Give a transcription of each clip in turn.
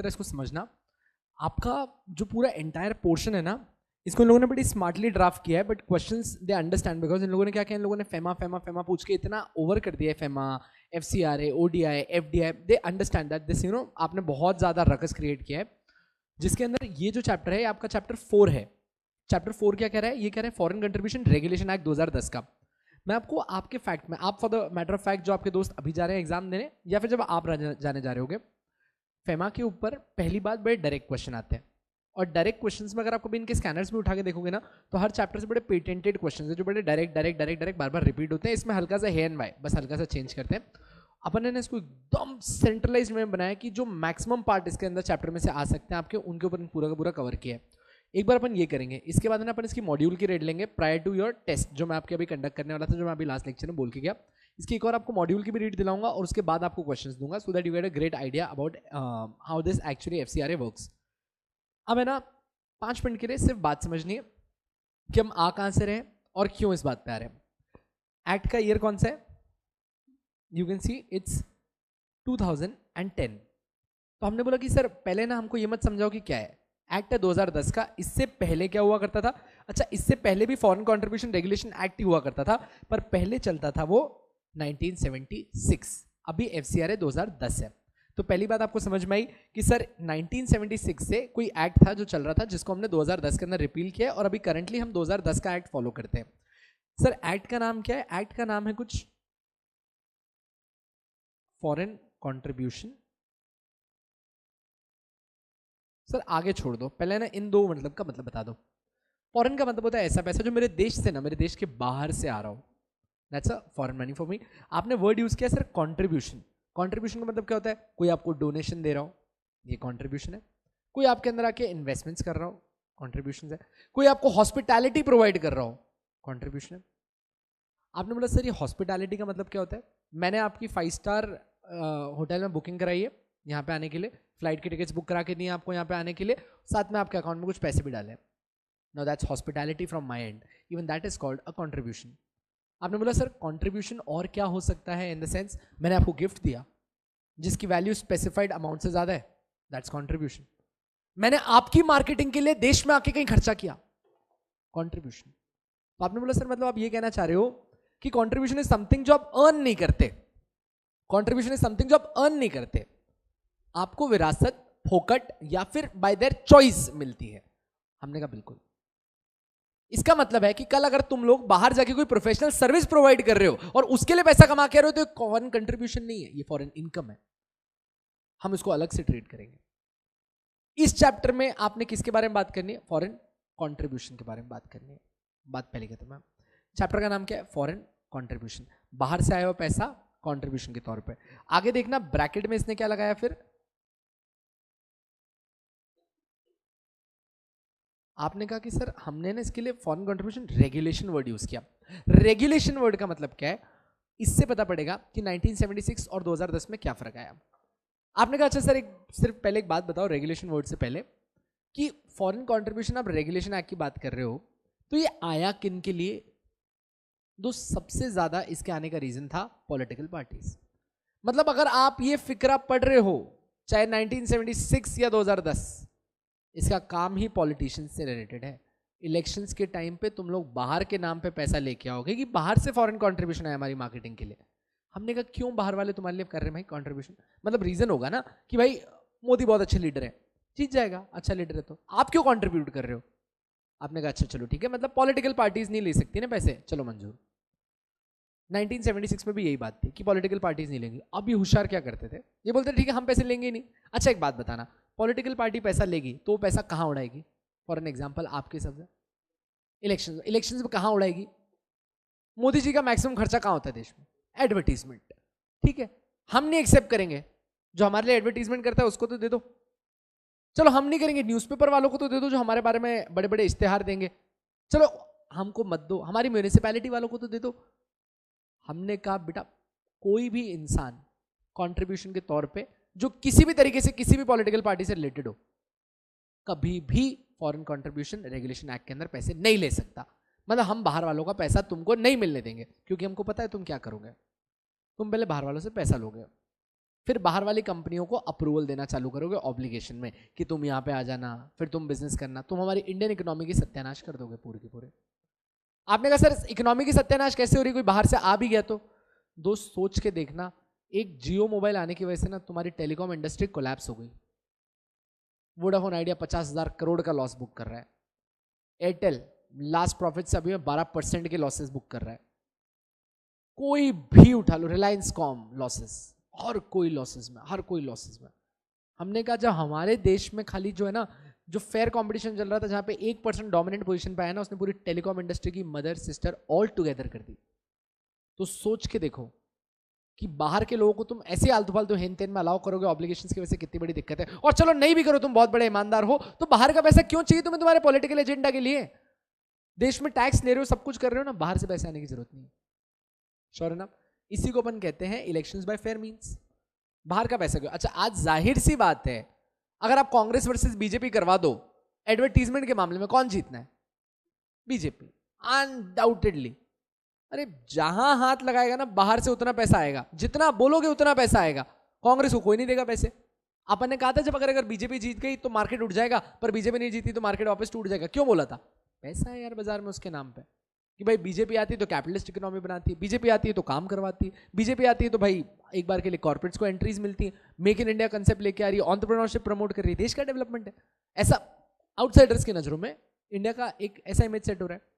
तरह इसको समझना, आपका जो पूरा एंटायर पोर्शन है ना, इसको इन लोगों ने बड़ी स्मार्टली ड्राफ्ट किया है, but questions they understand, because in लोगों ने क्या किया, इन लोगों ने फेमा फेमा फेमा पूछ के इतना ओवर कर दिया है, FEMA, FCRA, ODI, FDI, they understand that this, you know, आपने बहुत ज़्यादा रकस क्रिएट किया है, जिसके अंदर ये जो चैप्टर है आपका चैप्टर 4 है। चैप्टर 4 क्या कह रहा है, ये कह रहा है फॉरेन कंट्रीब्यूशन रेगुलेशन एक्ट 2010 का। मैं आपको आपके फैक्ट में, आप for the matter of fact जो आपके दोस्त अभी जा रहे हैं एग्जाम देने, या फिर जब आप जाने जा रहे होगे, फेमा के ऊपर पहली बात बड़े डायरेक्ट क्वेश्चन आते हैं, और डायरेक्ट क्वेश्चंस में अगर आपको भी इनके स्कैनर्स भी उठा के देखोगे ना, तो हर चैप्टर से बड़े पेटेंटेड क्वेश्चंस है जो बड़े डायरेक्ट डायरेक्ट डायरेक्ट डायरेक्ट बार बार रिपीट होते हैं। इसमें हल्का सा हे एंड वाई बस हल्का सा चेंज करते हैं। अपन ने इसको एकदम सेंट्रलाइज में बनाया कि जो मैक्सिमम पार्ट इसके अंदर चैप्टर में से आ सकते हैं आपके, उनके ऊपर पूरा का पूरा कवर किया है। एक बार अपन ये करेंगे, इसके बाद ना अपन इसकी मॉड्यूल की रेट लेंगे प्रायर टू योर टेस्ट, जो मैं आपके अभी कंडक्ट करने वाला था, जो मैं अभी लास्ट लेक्चर में बोल के गया। इसकी एक और आपको मॉड्यूल की भी रीड दिलाऊंगा, और उसके बाद आपको क्वेश्चंस दूंगा, so that you get a great idea about how this actually FCRA works. अब है ना 5 मिनट के लिए सिर्फ बात समझनी है कि हम आ कहां से रहे और क्यों इस बात पे आ रहे हैं। एक्ट का ईयर कौन सा है, यू कैन सी इट्स 2010। तो हमने बोला कि सर पहले ना हमको ये मत समझाओ कि क्या है, एक्ट है 2010 का, इससे पहले क्या हुआ करता था। अच्छा, इससे पहले भी फॉरेन कंट्रीब्यूशन रेगुलेशन एक्ट ही हुआ करता था, पर पहले चलता था वो 1976, अभी FCRA 2010 है। तो पहली बात आपको समझ में आई कि सर 1976 से कोई एक्ट था जो चल रहा था, जिसको हमने 2010 के अंदर रिपील किया, और अभी करंटली हम 2010 का एक्ट फॉलो करते हैं। सर एक्ट का नाम क्या है, एक्ट का नाम है कुछ फॉरेन कंट्रीब्यूशन। सर आगे छोड़ दो, पहले ना इन दो मतलब का मतलब बता दो। फॉरेन का मतलब होता है ऐसा पैसा जो मेरे देश से ना, मेरे देश के बाहर से आ रहा हो, that's a foreign money for me. आपने वर्ड यूज किया सर कंट्रीब्यूशन। कंट्रीब्यूशन का मतलब क्या होता है, कोई आपको डोनेशन दे रहा हो, ये कंट्रीब्यूशन है। कोई आपके अंदर आके इन्वेस्टमेंट्स कर रहा हो, कंट्रीब्यूशन है। कोई आपको हॉस्पिटैलिटी प्रोवाइड कर रहा हो, कंट्रीब्यूशन है। आपने बोला सर ये हॉस्पिटैलिटी का मतलब क्या होता है, मैंने आपकी 5 स्टार होटल में बुकिंग कराई है यहाँ पे आने के लिए, फ्लाइट की टिकट्स बुक करा के दी है आपको यहाँ पे आने के लिए, साथ में आपके अकाउंट में कुछ पैसे भी डाले। Now that's hospitality from my and, even that is called a contribution. आपने बोला सर कंट्रीब्यूशन और क्या हो सकता है, इन द सेंस मैंने आपको गिफ्ट दिया जिसकी वैल्यू स्पेसिफाइड अमाउंट से ज्यादा है, दैट्स कंट्रीब्यूशन। मैंने आपकी मार्केटिंग के लिए देश में आके कहीं खर्चा किया, कंट्रीब्यूशन। तो आपने बोला सर मतलब आप ये कहना चाह रहे हो कि कंट्रीब्यूशन इज समथिंग जो आप अर्न नहीं करते, कंट्रीब्यूशन इज समथिंग जो आप अर्न नहीं करते, आपको विरासत, फोकट या फिर बाय देयर चॉइस मिलती है। हमने कहा बिल्कुल। इसका मतलब है कि कल अगर तुम लोग बाहर जाके कोई प्रोफेशनल सर्विस प्रोवाइड कर रहे हो और उसके लिए पैसा कमा के रहे हो, तो फॉरेन कंट्रीब्यूशन नहीं है, ये फॉरेन इनकम है, हम इसको अलग से ट्रीट करेंगे। इस चैप्टर में आपने किसके बारे में बात करनी है, फॉरेन कंट्रीब्यूशन के बारे में बात करनी है। बात पहले कहते हैं, चैप्टर का नाम क्या है, फॉरेन कंट्रीब्यूशन, बाहर से आया हुआ पैसा कंट्रीब्यूशन के तौर पे। आगे देखना ब्रैकेट में इसने क्या लगाया, फिर आपने कहा कि सर हमने ना इसके लिए foreign contribution regulation word use किया। रेगुलेशन वर्ड का मतलब क्या है, इससे पता पड़ेगा कि 1976 और 2010 में क्या फर्क आया। आपने कहा अच्छा सर सिर्फ पहले एक बात बताओ रेगुलेशन वर्ड से पहले, कि फॉरेन कंट्रीब्यूशन आप रेगुलेशन एक्ट की बात कर रहे हो, तो ये आया किन के लिए। दो सबसे ज्यादा इसके आने का रीजन था पॉलिटिकल पार्टीज। मतलब अगर आप ये फिक्रा पढ़ रहे हो चाहे 1976 या 2010, इसका काम ही पॉलिटिशियंस से रिलेटेड है। इलेक्शंस के टाइम पे तुम लोग बाहर के नाम पे पैसा लेके आओगे कि बाहर से फॉरेन कंट्रीब्यूशन है हमारी मार्केटिंग के लिए। हमने कहा क्यों बाहर वाले तुम्हारे लिए कर रहे हैं भाई कंट्रीब्यूशन, मतलब रीजन होगा ना कि भाई मोदी बहुत अच्छे लीडर है, जीत जाएगा, अच्छा लीडर है, तो आप क्यों कंट्रीब्यूट कर रहे हो। आपने कहा अच्छा चलो ठीक है, मतलब पॉलिटिकल पार्टीज नहीं ले सकती ना पैसे, चलो मंजूर। 1976 में भी यही बात थी कि पॉलिटिकल पार्टीज नहीं लेंगी। अब ये होशियार क्या करते थे, ये बोलते ठीक है हम पैसे लेंगे ही नहीं। अच्छा एक बात बताना, पॉलिटिकल पार्टी पैसा लेगी तो वो पैसा कहाँ उड़ाएगी, फॉर एन एग्जाम्पल आपके हिसाब से इलेक्शन में कहाँ उड़ाएगी। मोदी जी का मैक्सिमम खर्चा कहाँ होता है देश में, एडवर्टीजमेंट। ठीक है, हम नहीं एक्सेप्ट करेंगे, जो हमारे लिए एडवर्टीजमेंट करता है उसको तो दे दो, चलो हम नहीं करेंगे, न्यूज़पेपर वालों को तो दे दो जो हमारे बारे में बड़े बड़े इश्तेहार देंगे, चलो हमको मत दो, हमारी म्यूनिसिपैलिटी वालों को तो दे दो। हमने कहा बेटा कोई भी इंसान कंट्रीब्यूशन के तौर पे जो किसी भी तरीके से किसी भी पॉलिटिकल पार्टी से रिलेटेड हो, कभी भी फॉरेन कंट्रीब्यूशन रेगुलेशन एक्ट के अंदर पैसे नहीं ले सकता। मतलब हम बाहर वालों का पैसा तुमको नहीं मिलने देंगे, क्योंकि हमको पता है तुम क्या करोगे, तुम पहले बाहर वालों से पैसा लोगे। फिर बाहर वाली कंपनियों को अप्रूवल देना चालू करोगे ऑब्लिगेशन में कि तुम यहाँ पे आ जाना, फिर तुम बिजनेस करना, तुम हमारी इंडियन इकोनॉमी की सत्यानाश कर दोगे पूरे के पूरे। आपने कहा सर इकोनॉमी की सत्यानाश कैसे हो रही, कोई बाहर से आ भी गया तो? दोस्त सोच के देखना, एक जियो मोबाइल आने की वजह से ना तुम्हारी टेलीकॉम इंडस्ट्री कोलैप्स हो गई। वोडाफोन आइडिया 50,000 करोड़ का लॉस बुक कर रहा है। एयरटेल लास्ट प्रॉफिट से अभी में 12% के लॉसेस बुक कर रहा है। कोई भी उठा लो, रिलायंस कॉम लॉसेस, हर कोई लॉसेस में, हर कोई लॉसेस में। हमने कहा जब हमारे देश में खाली जो है ना, जो फेयर कंपटीशन चल रहा था, जहां पे 1% डोमिनेंट पोजीशन पे आया ना, उसने पूरी टेलीकॉम इंडस्ट्री की मदर सिस्टर ऑल टुगेदर कर दी। तो सोच के देखो कि बाहर के लोगों को तुम ऐसे आलतू फालतू हेन तेन में अलाउ करोगे ऑब्लिगेशंस की वजह से, कितनी बड़ी दिक्कत है। और चलो नहीं भी करो, तुम बहुत बड़े ईमानदार हो, तो बाहर का पैसा क्यों चाहिए तुम्हें तुम्हारे पॉलिटिकल एजेंडा के लिए? देश में टैक्स ले रहे हो, सब कुछ कर रहे हो ना, बाहर से पैसे आने की जरूरत नहीं है। श्योर ना? इसी को अपन कहते हैं इलेक्शंस बाय फेयर मींस। बाहर का पैसा क्यों? अच्छा, आज जाहिर सी बात है, अगर आप कांग्रेस वर्सेस बीजेपी करवा दो एडवर्टीजमेंट के मामले में, कौन जीतना है? BJP, undoubtedly. अरे जहां हाथ लगाएगा ना, बाहर से उतना पैसा आएगा, जितना बोलोगे उतना पैसा आएगा। कांग्रेस को कोई नहीं देगा पैसे। अपन ने कहा था जब अगर बीजेपी जीत गई तो मार्केट उठ जाएगा, पर बीजेपी नहीं जीती तो मार्केट वापस टूट जाएगा। क्यों बोला था? पैसा है यार बाजार में उसके नाम पे, कि भाई बीजेपी आती है तो कैपिटलिस्ट इकोनॉमी बनाती है, बीजेपी आती है तो काम करवाती है, बीजेपी आती है तो भाई एक बार के लिए कॉर्पोरेट्स को एंट्रीज मिलती है, मेक इन इंडिया कंसेप्ट लेके आ रही है, एंटरप्रेन्योरशिप प्रमोट कर रही है, देश का डेवलपमेंट है। ऐसा आउटसाइडर्स की नजरों में इंडिया का एक ऐसा इमेज सेट हो रहा है।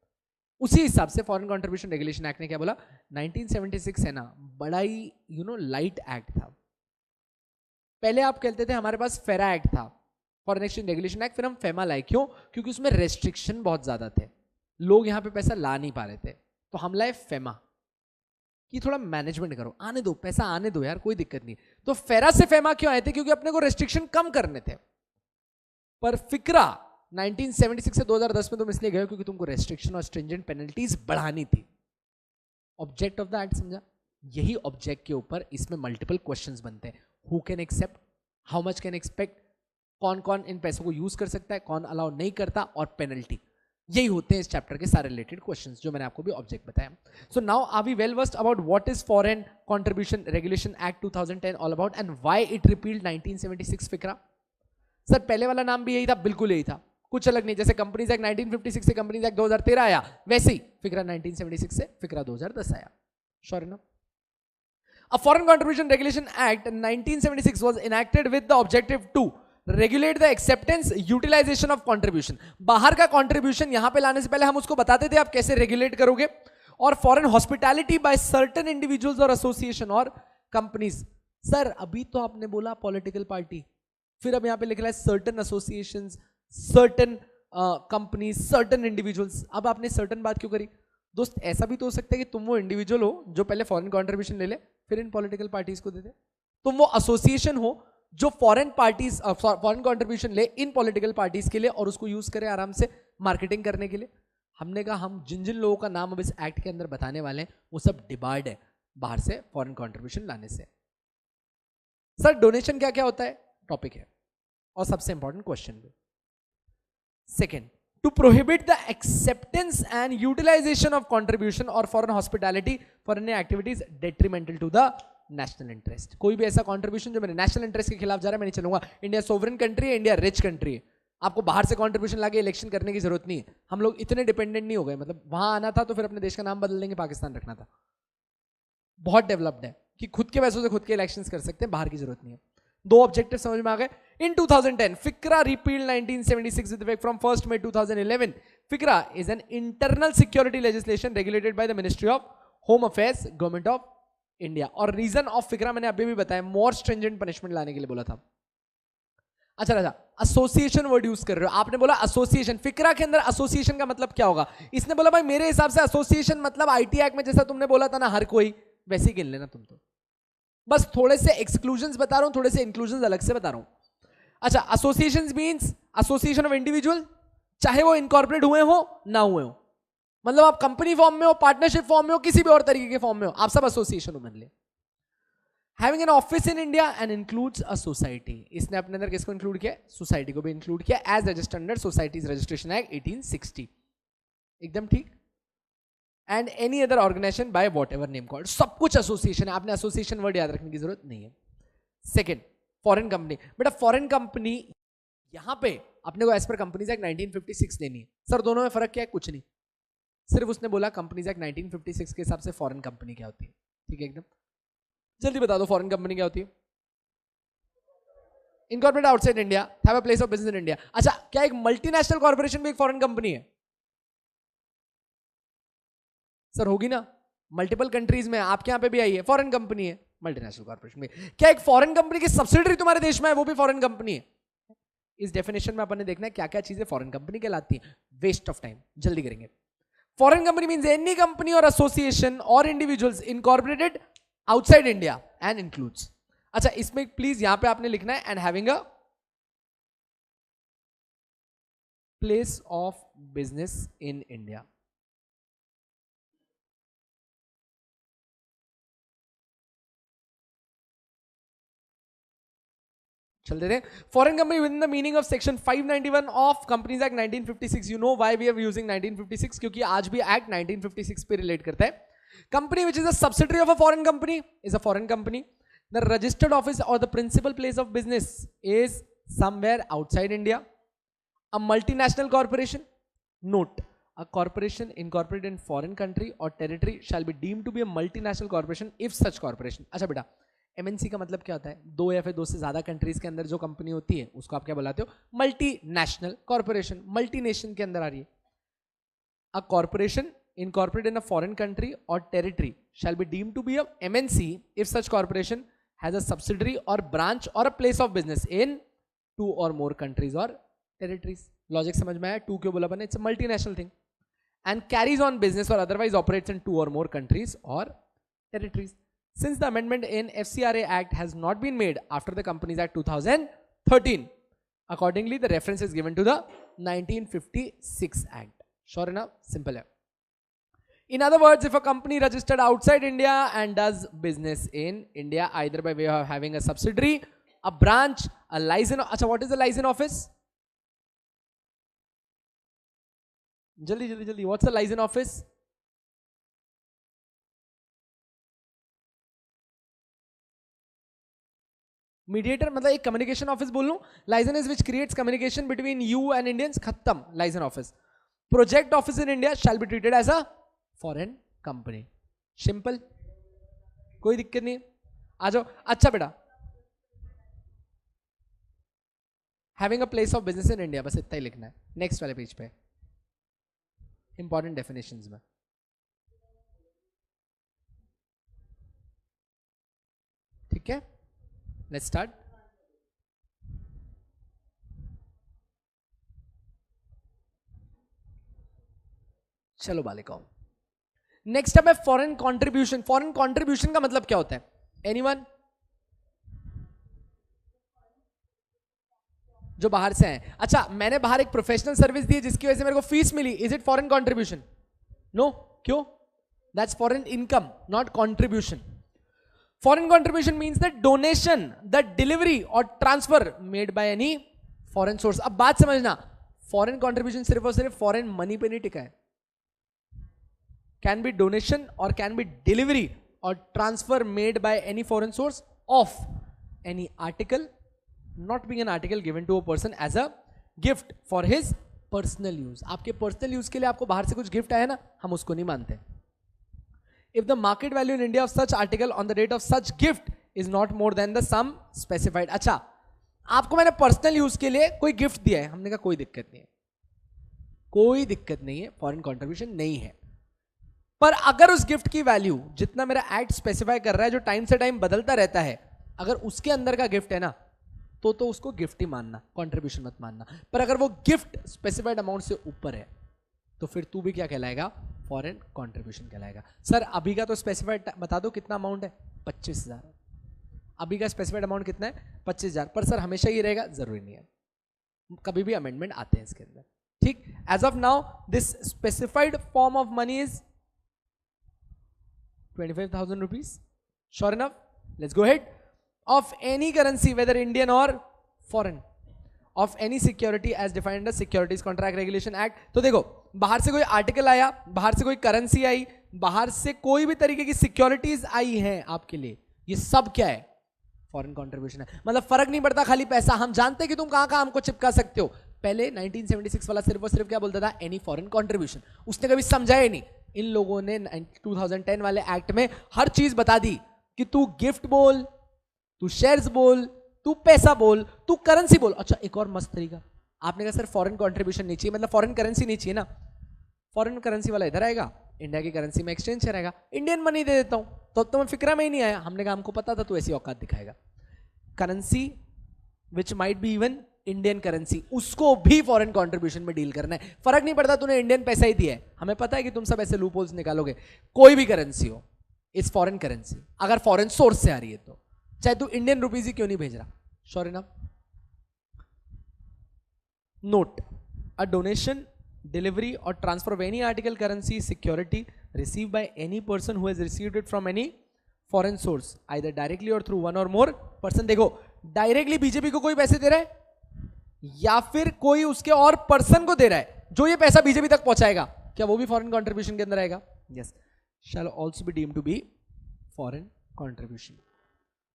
उसी हिसाब से फॉरेन कंट्रीब्यूशन रेगुलेशन एक्ट ने क्या बोला, 1976 है ना, बड़ा ही लाइट एक्ट था। पहले आप कहते थे हमारे पास फेरा एक्ट था, फॉरेन एक्सचेंज रेगुलेशन एक्ट, फिर हम फेमा लाए। क्यों? क्योंकि उसमें रेस्ट्रिक्शन बहुत ज्यादा थे, लोग यहां पे पैसा ला नहीं पा रहे थे, तो हम लाए फेमा कि थोड़ा मैनेजमेंट करो, आने दो पैसा, आने दो यार, कोई दिक्कत नहीं। तो फेरा से फेमा क्यों आए थे? क्योंकि अपने को रेस्ट्रिक्शन कम करने थे। पर फिक्रा 1976 से 2010 में तुम इसलिए गए क्योंकि तुमको रेस्ट्रिक्शन और स्ट्रिंजेंट पेनल्टीज बढ़ानी थी। ऑब्जेक्ट ऑफ द एक्ट समझा? यही ऑब्जेक्ट के ऊपर इसमें मल्टीपल क्वेश्चंस बनते हैं। Who can accept, how much can expect, कौन कौन इन पैसों को यूज कर सकता है, कौन अलाउ नहीं करता, और पेनल्टी। यही होते हैं इस चैप्टर के सारे रिलेटेड क्वेश्चंस जो मैंने आपको भी ऑब्जेक्ट बताया। So now are we well versed about what is foreign contribution regulation act 2010 all about and why it repealed 1976 FCRA? Sir पहले वाला नाम भी यही था, बिल्कुल यही था, कुछ अलग नहीं। जैसे कंपनीज एक्ट 1956 से कंपनीज एक्ट 2013 आया, वैसे ही फिक्रा 1976 से फिक्रा 2010 आया। श्योर ना? A Foreign Contribution Regulation Act 1976 was enacted with the objective to regulate the acceptance, utilization of contribution. बाहर का contribution यहां पे लाने से पहले हम उसको बताते थे आप कैसे रेगुलेट करोगे। और foreign hospitality by certain individuals और एसोसिएशन और कंपनीज। सर अभी तो आपने बोला पॉलिटिकल पार्टी, फिर अब यहां पे लिख रहा है certain associations, certain companies, certain individuals. अब आपने सर्टेन बात क्यों करी? दोस्त ऐसा भी तो हो सकता है कि तुम वो इंडिविजुअल हो जो पहले फॉरेन कंट्रीब्यूशन ले ले, फिर इन पॉलिटिकल पार्टीज को दे दे। तुम वो एसोसिएशन हो जो फॉरेन पार्टीज फॉरेन कंट्रीब्यूशन ले इन पॉलिटिकल पार्टीज के लिए और उसको यूज करे आराम से मार्केटिंग करने के लिए। हमने कहा हम जिन जिन लोगों का नाम अब इस एक्ट के अंदर बताने वाले हैं वो सब डिबार्ड है बाहर से फॉरेन कंट्रीब्यूशन लाने से। सर डोनेशन क्या क्या होता है? टॉपिक है और सबसे इंपॉर्टेंट क्वेश्चन भी। Second, to prohibit the acceptance and utilization of contribution or foreign hospitality for any activities detrimental to the national interest. कोई भी ऐसा contribution जो मेरे national interest के खिलाफ जा रहा है मैं नहीं चलूंगा। इंडिया सोवरेन कंट्री है, इंडिया रिच कंट्री है, आपको बाहर से contribution लाके इलेक्शन करने की जरूरत नहीं है। हम लोग इतने डिपेंडेंट नहीं हो गए, मतलब वहां आना था तो फिर अपने देश का नाम बदल देंगे, पाकिस्तान रखना था। बहुत डेवलप्ड है कि खुद के पैसों से खुद के इलेक्शंस कर सकते हैं, बाहर की जरूरत नहीं है। दो ऑब्जेक्टिव समझ में आ गए। In 2010, FICRA repealed 1976 with effect from 1st May 2011. FICRA is an internal security legislation regulated by the Ministry of Home Affairs, Government of India. और रीजन ऑफ FICRA मैंने अभी भी बताया, मोर स्ट्रिंजेंट पनिशमेंट लाने के लिए बोला था। अच्छा राजा, एसोसिएशन वर्ड यूज कर रहे हो, आपने बोला एसोसिएशन। FICRA के अंदर एसोसिएशन का मतलब क्या होगा? इसने बोला भाई मेरे हिसाब से एसोसिएशन मतलब आईटी एक्ट में जैसा तुमने बोला था ना हर कोई, वैसे ही गिन लेना तुम तो। बस थोड़े से एक्सक्लूजन्स बता रहा हूं, थोड़े से इंक्लूजन्स अलग से बता रहा हूं। अच्छा, associations means association of individual, चाहे वो इनकॉर्पोरेट हुए हो ना हुए हो, मतलब आप कंपनी फॉर्म में हो, पार्टनरशिप फॉर्म में हो, किसी भी और तरीके के फॉर्म में हो, आप सब एसोसिएशन हो मान ले। Having an office in India and includes a society. इसने अपने अंदर किसको इंक्लूड किया? सोसाइटी को भी इंक्लूड किया, as registered under societies registration act 1860। एकदम ठीक। And any other organisation by whatever name called, सब कुछ एसोसिएशन है। आपने एसोसिएशन वर्ड याद रखने की जरूरत नहीं है। Second, foreign company. बेटा फॉरेन कंपनी यहां पे अपने को एज पर कंपनीज एक्ट 1956 लेनी है। सर दोनों में फर्क क्या है? कुछ नहीं, सिर्फ उसने बोला कंपनीज एक्ट 1956 के हिसाब से फॉरेन कंपनी क्या होती है। ठीक है, एकदम जल्दी बता दो फॉरेन कंपनी क्या होती है? Incorporate outside India, have a place of business in India. अच्छा, क्या एक मल्टीनेशनल कॉर्पोरेशन भी एक फॉरेन कंपनी है? सर होगी ना, मल्टीपल कंट्रीज में, आपके यहां पे भी आई है, फॉरेन कंपनी है, मल्टीनेशनल कॉर्पोरेशन में। क्या एक फॉरेन कंपनी की सब्सिडरी तुम्हारे देश में है, वो भी फॉरेन कंपनी है? इस डेफिनेशन में अपन ने देखना है क्या क्या चीजें फॉरेन कंपनी कहलाती हैं। वेस्ट ऑफ टाइम, जल्दी करेंगे। Foreign company means any company और एसोसिएशन और individuals incorporated outside India and includes. अच्छा, इसमें प्लीज यहां पे आपने लिखना है and having a place of business in India. चलते थे। Foreign company within the meaning of section 591 of companies act 1956। You know why we are using 1956? क्योंकि आज भी एक्ट 1956 पे रिलेट करता है। Company which is a subsidiary of a foreign company is a foreign company. The registered office और the principal place of business is somewhere outside India. A multinational corporation, note, a corporation incorporated in foreign country or territory shall be deemed to be a multinational corporation if such corporation। अच्छा बेटा, MNC का मतलब क्या होता है? दो या फिर दो से ज्यादा कंट्रीज के अंदर जो कंपनी होती है उसको आप क्या बुलाते हो? Multinational corporation. मल्टी नेशन के अंदर आ रही है। A corporation incorporated in a foreign country or territory shall be deemed to be a MNC if such corporation has a subsidiary or branch or a place of business in two or more countries or territories। Logic समझ में आया? To क्यों बोला बने? It's a multinational thing and carries on business or otherwise operates in two or more countries or territories। Since the amendment in FCRA Act has not been made after the Companies Act 2013, accordingly the reference is given to the 1956 Act। Sure enough? Simple है। In other words, if a company registered outside India and does business in India either by way of having a subsidiary, a branch, a license, अच्छा what is the license office? जल्दी जल्दी जल्दी, what's the license office? Mediator मतलब एक communication office बोल लूं। License is which creates communication between you and Indians, खत्म, license office. Project office in India shall be treated as a foreign company. Simple, कोई दिक्कत नहीं। आ जाओ। अच्छा बेटा, having a place of business in India, बस इतना ही लिखना है नेक्स्ट वाले पेज पे, इंपॉर्टेंट डेफिनेशंस में। ठीक है, लेट्स स्टार्ट। चलो बालिकाओं, नेक्स्ट स्टेप है फॉरेन कंट्रीब्यूशन। फॉरेन कंट्रीब्यूशन का मतलब क्या होता है? एनीवन? जो बाहर से हैं। अच्छा, मैंने बाहर एक प्रोफेशनल सर्विस दी जिसकी वजह से मेरे को फीस मिली, is it foreign contribution? No. क्यों? That's foreign income, not contribution. Foreign contribution means the donation, the delivery और transfer made by any foreign source. अब बात समझना, फॉरेन कंट्रीब्यूशन सिर्फ और सिर्फ फॉरेन मनी पे नहीं टिका है। कैन बी डोनेशन और कैन बी डिलीवरी और transfer made by any foreign source of any article not being an article given to a person as a gift for his personal use। आपके personal use के लिए आपको बाहर से कुछ gift आया ना, हम उसको नहीं मानते। if the market value in India of such article on the date of such gift is not more than the sum specified। अच्छा, आपको मैंने पर्सनल यूज के लिए कोई गिफ्ट दिया है, हमने कहा कोई दिक्कत नहीं है, कोई दिक्कत नहीं है, फॉरेन कंट्रीब्यूशन नहीं है। पर अगर उस गिफ्ट की वैल्यू जितना मेरा एक्ट स्पेसिफाई कर रहा है, जो टाइम से टाइम बदलता रहता है, अगर उसके अंदर का गिफ्ट है ना, तो उसको गिफ्ट ही मानना, कंट्रीब्यूशन मत मानना। पर अगर वो गिफ्ट स्पेसिफाइड अमाउंट से ऊपर है तो फिर तू भी क्या कहलाएगा? फॉरेन कंट्रीब्यूशन कहलाएगा। सर अभी का तो स्पेसिफाइड बता दो कितना अमाउंट है? 25,000। अभी का स्पेसिफाइड अमाउंट कितना है? 25,000। पर सर हमेशा ही रहेगा? जरूरी नहीं है, कभी भी अमेंडमेंट आते हैं इसके अंदर। ठीक, as of now this specified form of money is 25,000 rupees. Sure enough? Let's go head. Of any currency whether Indian or foreign, of any security as defined under Securities Contract Regulation Act। तो देखो, बाहर से कोई article आया, बाहर से कोई currency आई, बाहर से कोई भी तरीके की सिक्योरिटीज आई हैं आपके लिए, ये सब क्या है? फॉरेन कंट्रीब्यूशन है, मतलब फर्क नहीं पड़ता खाली पैसा, हम जानते हैं कि तुम कहां कहां हमको चिपका सकते हो। पहले 1976 वाला सिर्फ और सिर्फ क्या बोलता था, एनी फॉरेन कंट्रीब्यूशन, उसने कभी समझाया नहीं। इन लोगों ने 2010 वाले एक्ट में हर चीज बता दी कि तू गिफ्ट बोल, तू शेयर्स बोल, तू पैसा बोल, तू करेंसी बोल। अच्छा एक और मस्त तरीका, आपने कहा सर फॉरेन कंट्रीब्यूशन नहीं चाहिए, मतलब फॉरेन करेंसी नहीं चाहिए ना, फॉरेन करेंसी वाला इधर आएगा, इंडिया की करेंसी में एक्सचेंज कराएगा, इंडियन मनी दे देता हूं, तो तुम्हें फिक्र में ही नहीं आया। हमने कहा हमको पता था तू ऐसी औकात दिखाएगा। Currency which might be even Indian currency, उसको भी फॉरेन कंट्रीब्यूशन में डील करना है। फर्क नहीं पड़ता तूने इंडियन पैसा ही दिया है, हमें पता है कि तुम सब ऐसे लूप होल्स निकालोगे। कोई भी करेंसी हो, इस फॉरेन करेंसी अगर फॉरेन सोर्स से आ रही है तो, चाहे तू इंडियन रुपीज ही क्यों नहीं भेज रहा। Sure enough. Note, a donation, delivery or transfer of any article, currency, security received by any person who has received it from any foreign source either directly or through one or more person। देखो directly BJP को कोई पैसे दे रहा है या फिर कोई उसके और पर्सन को दे रहा है, जो ये पैसा बीजेपी तक पहुंचाएगा, क्या वो भी फॉरेन कंट्रीब्यूशन के अंदर आएगा? Yes, shall also be deemed to be foreign contribution.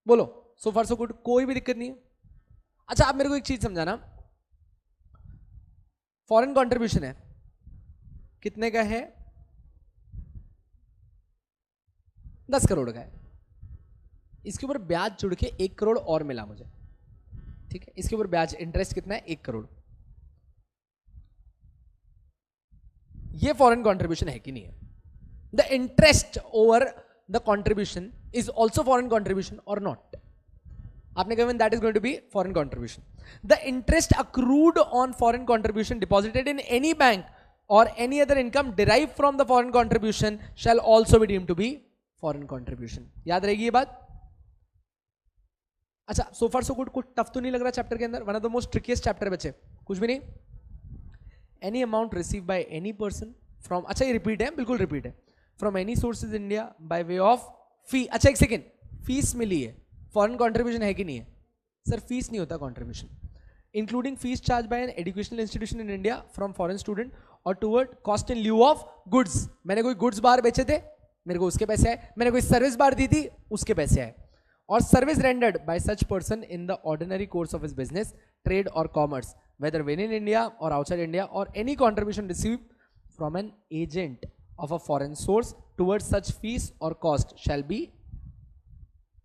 बोलो सो फार सो गुड, कोई भी दिक्कत नहीं है। अच्छा आप मेरे को एक चीज समझाना, फॉरेन कंट्रीब्यूशन है कितने का है? 10 करोड़ का है। इसके ऊपर ब्याज जुड़ के 1 करोड़ और मिला मुझे, ठीक है। इसके ऊपर ब्याज इंटरेस्ट कितना है? 1 करोड़। ये फॉरेन कंट्रीब्यूशन है कि नहीं है? The interest over the contribution is also foreign contribution और नॉट? आपने कहा that is going to be foreign contribution. The interest accrued on foreign contribution deposited in any bank or any other income derived from the foreign contribution shall also be deemed to be foreign contribution। याद रहेगी ये बात? अच्छा so far so good, कुछ tough तो नहीं लग रहा चैप्टर के अंदर? One of the most ट्रिकीस्ट chapter बच्चे, कुछ भी नहीं। Any amount receive by any person from, अच्छा ये रिपीट है, बिल्कुल रिपीट है, from any sources India by way of फी। अच्छा एक सेकेंड, फीस मिली है, फॉरेन कॉन्ट्रीब्यूशन है कि नहीं है? सर फीस नहीं होता contribution. Including fees charge by an educational institution in India from foreign student और toward cost in lieu of goods. मैंने कोई गुड्स बाहर बेचे थे, मेरे को उसके पैसे आए। मैंने कोई सर्विस बाहर दी थी, उसके पैसे आए। और service rendered by such person in the ordinary course of his business, trade और commerce, whether within India और आउटसाइड इंडिया, और any contribution receive from an agent of a foreign source toward such fees और cost shall be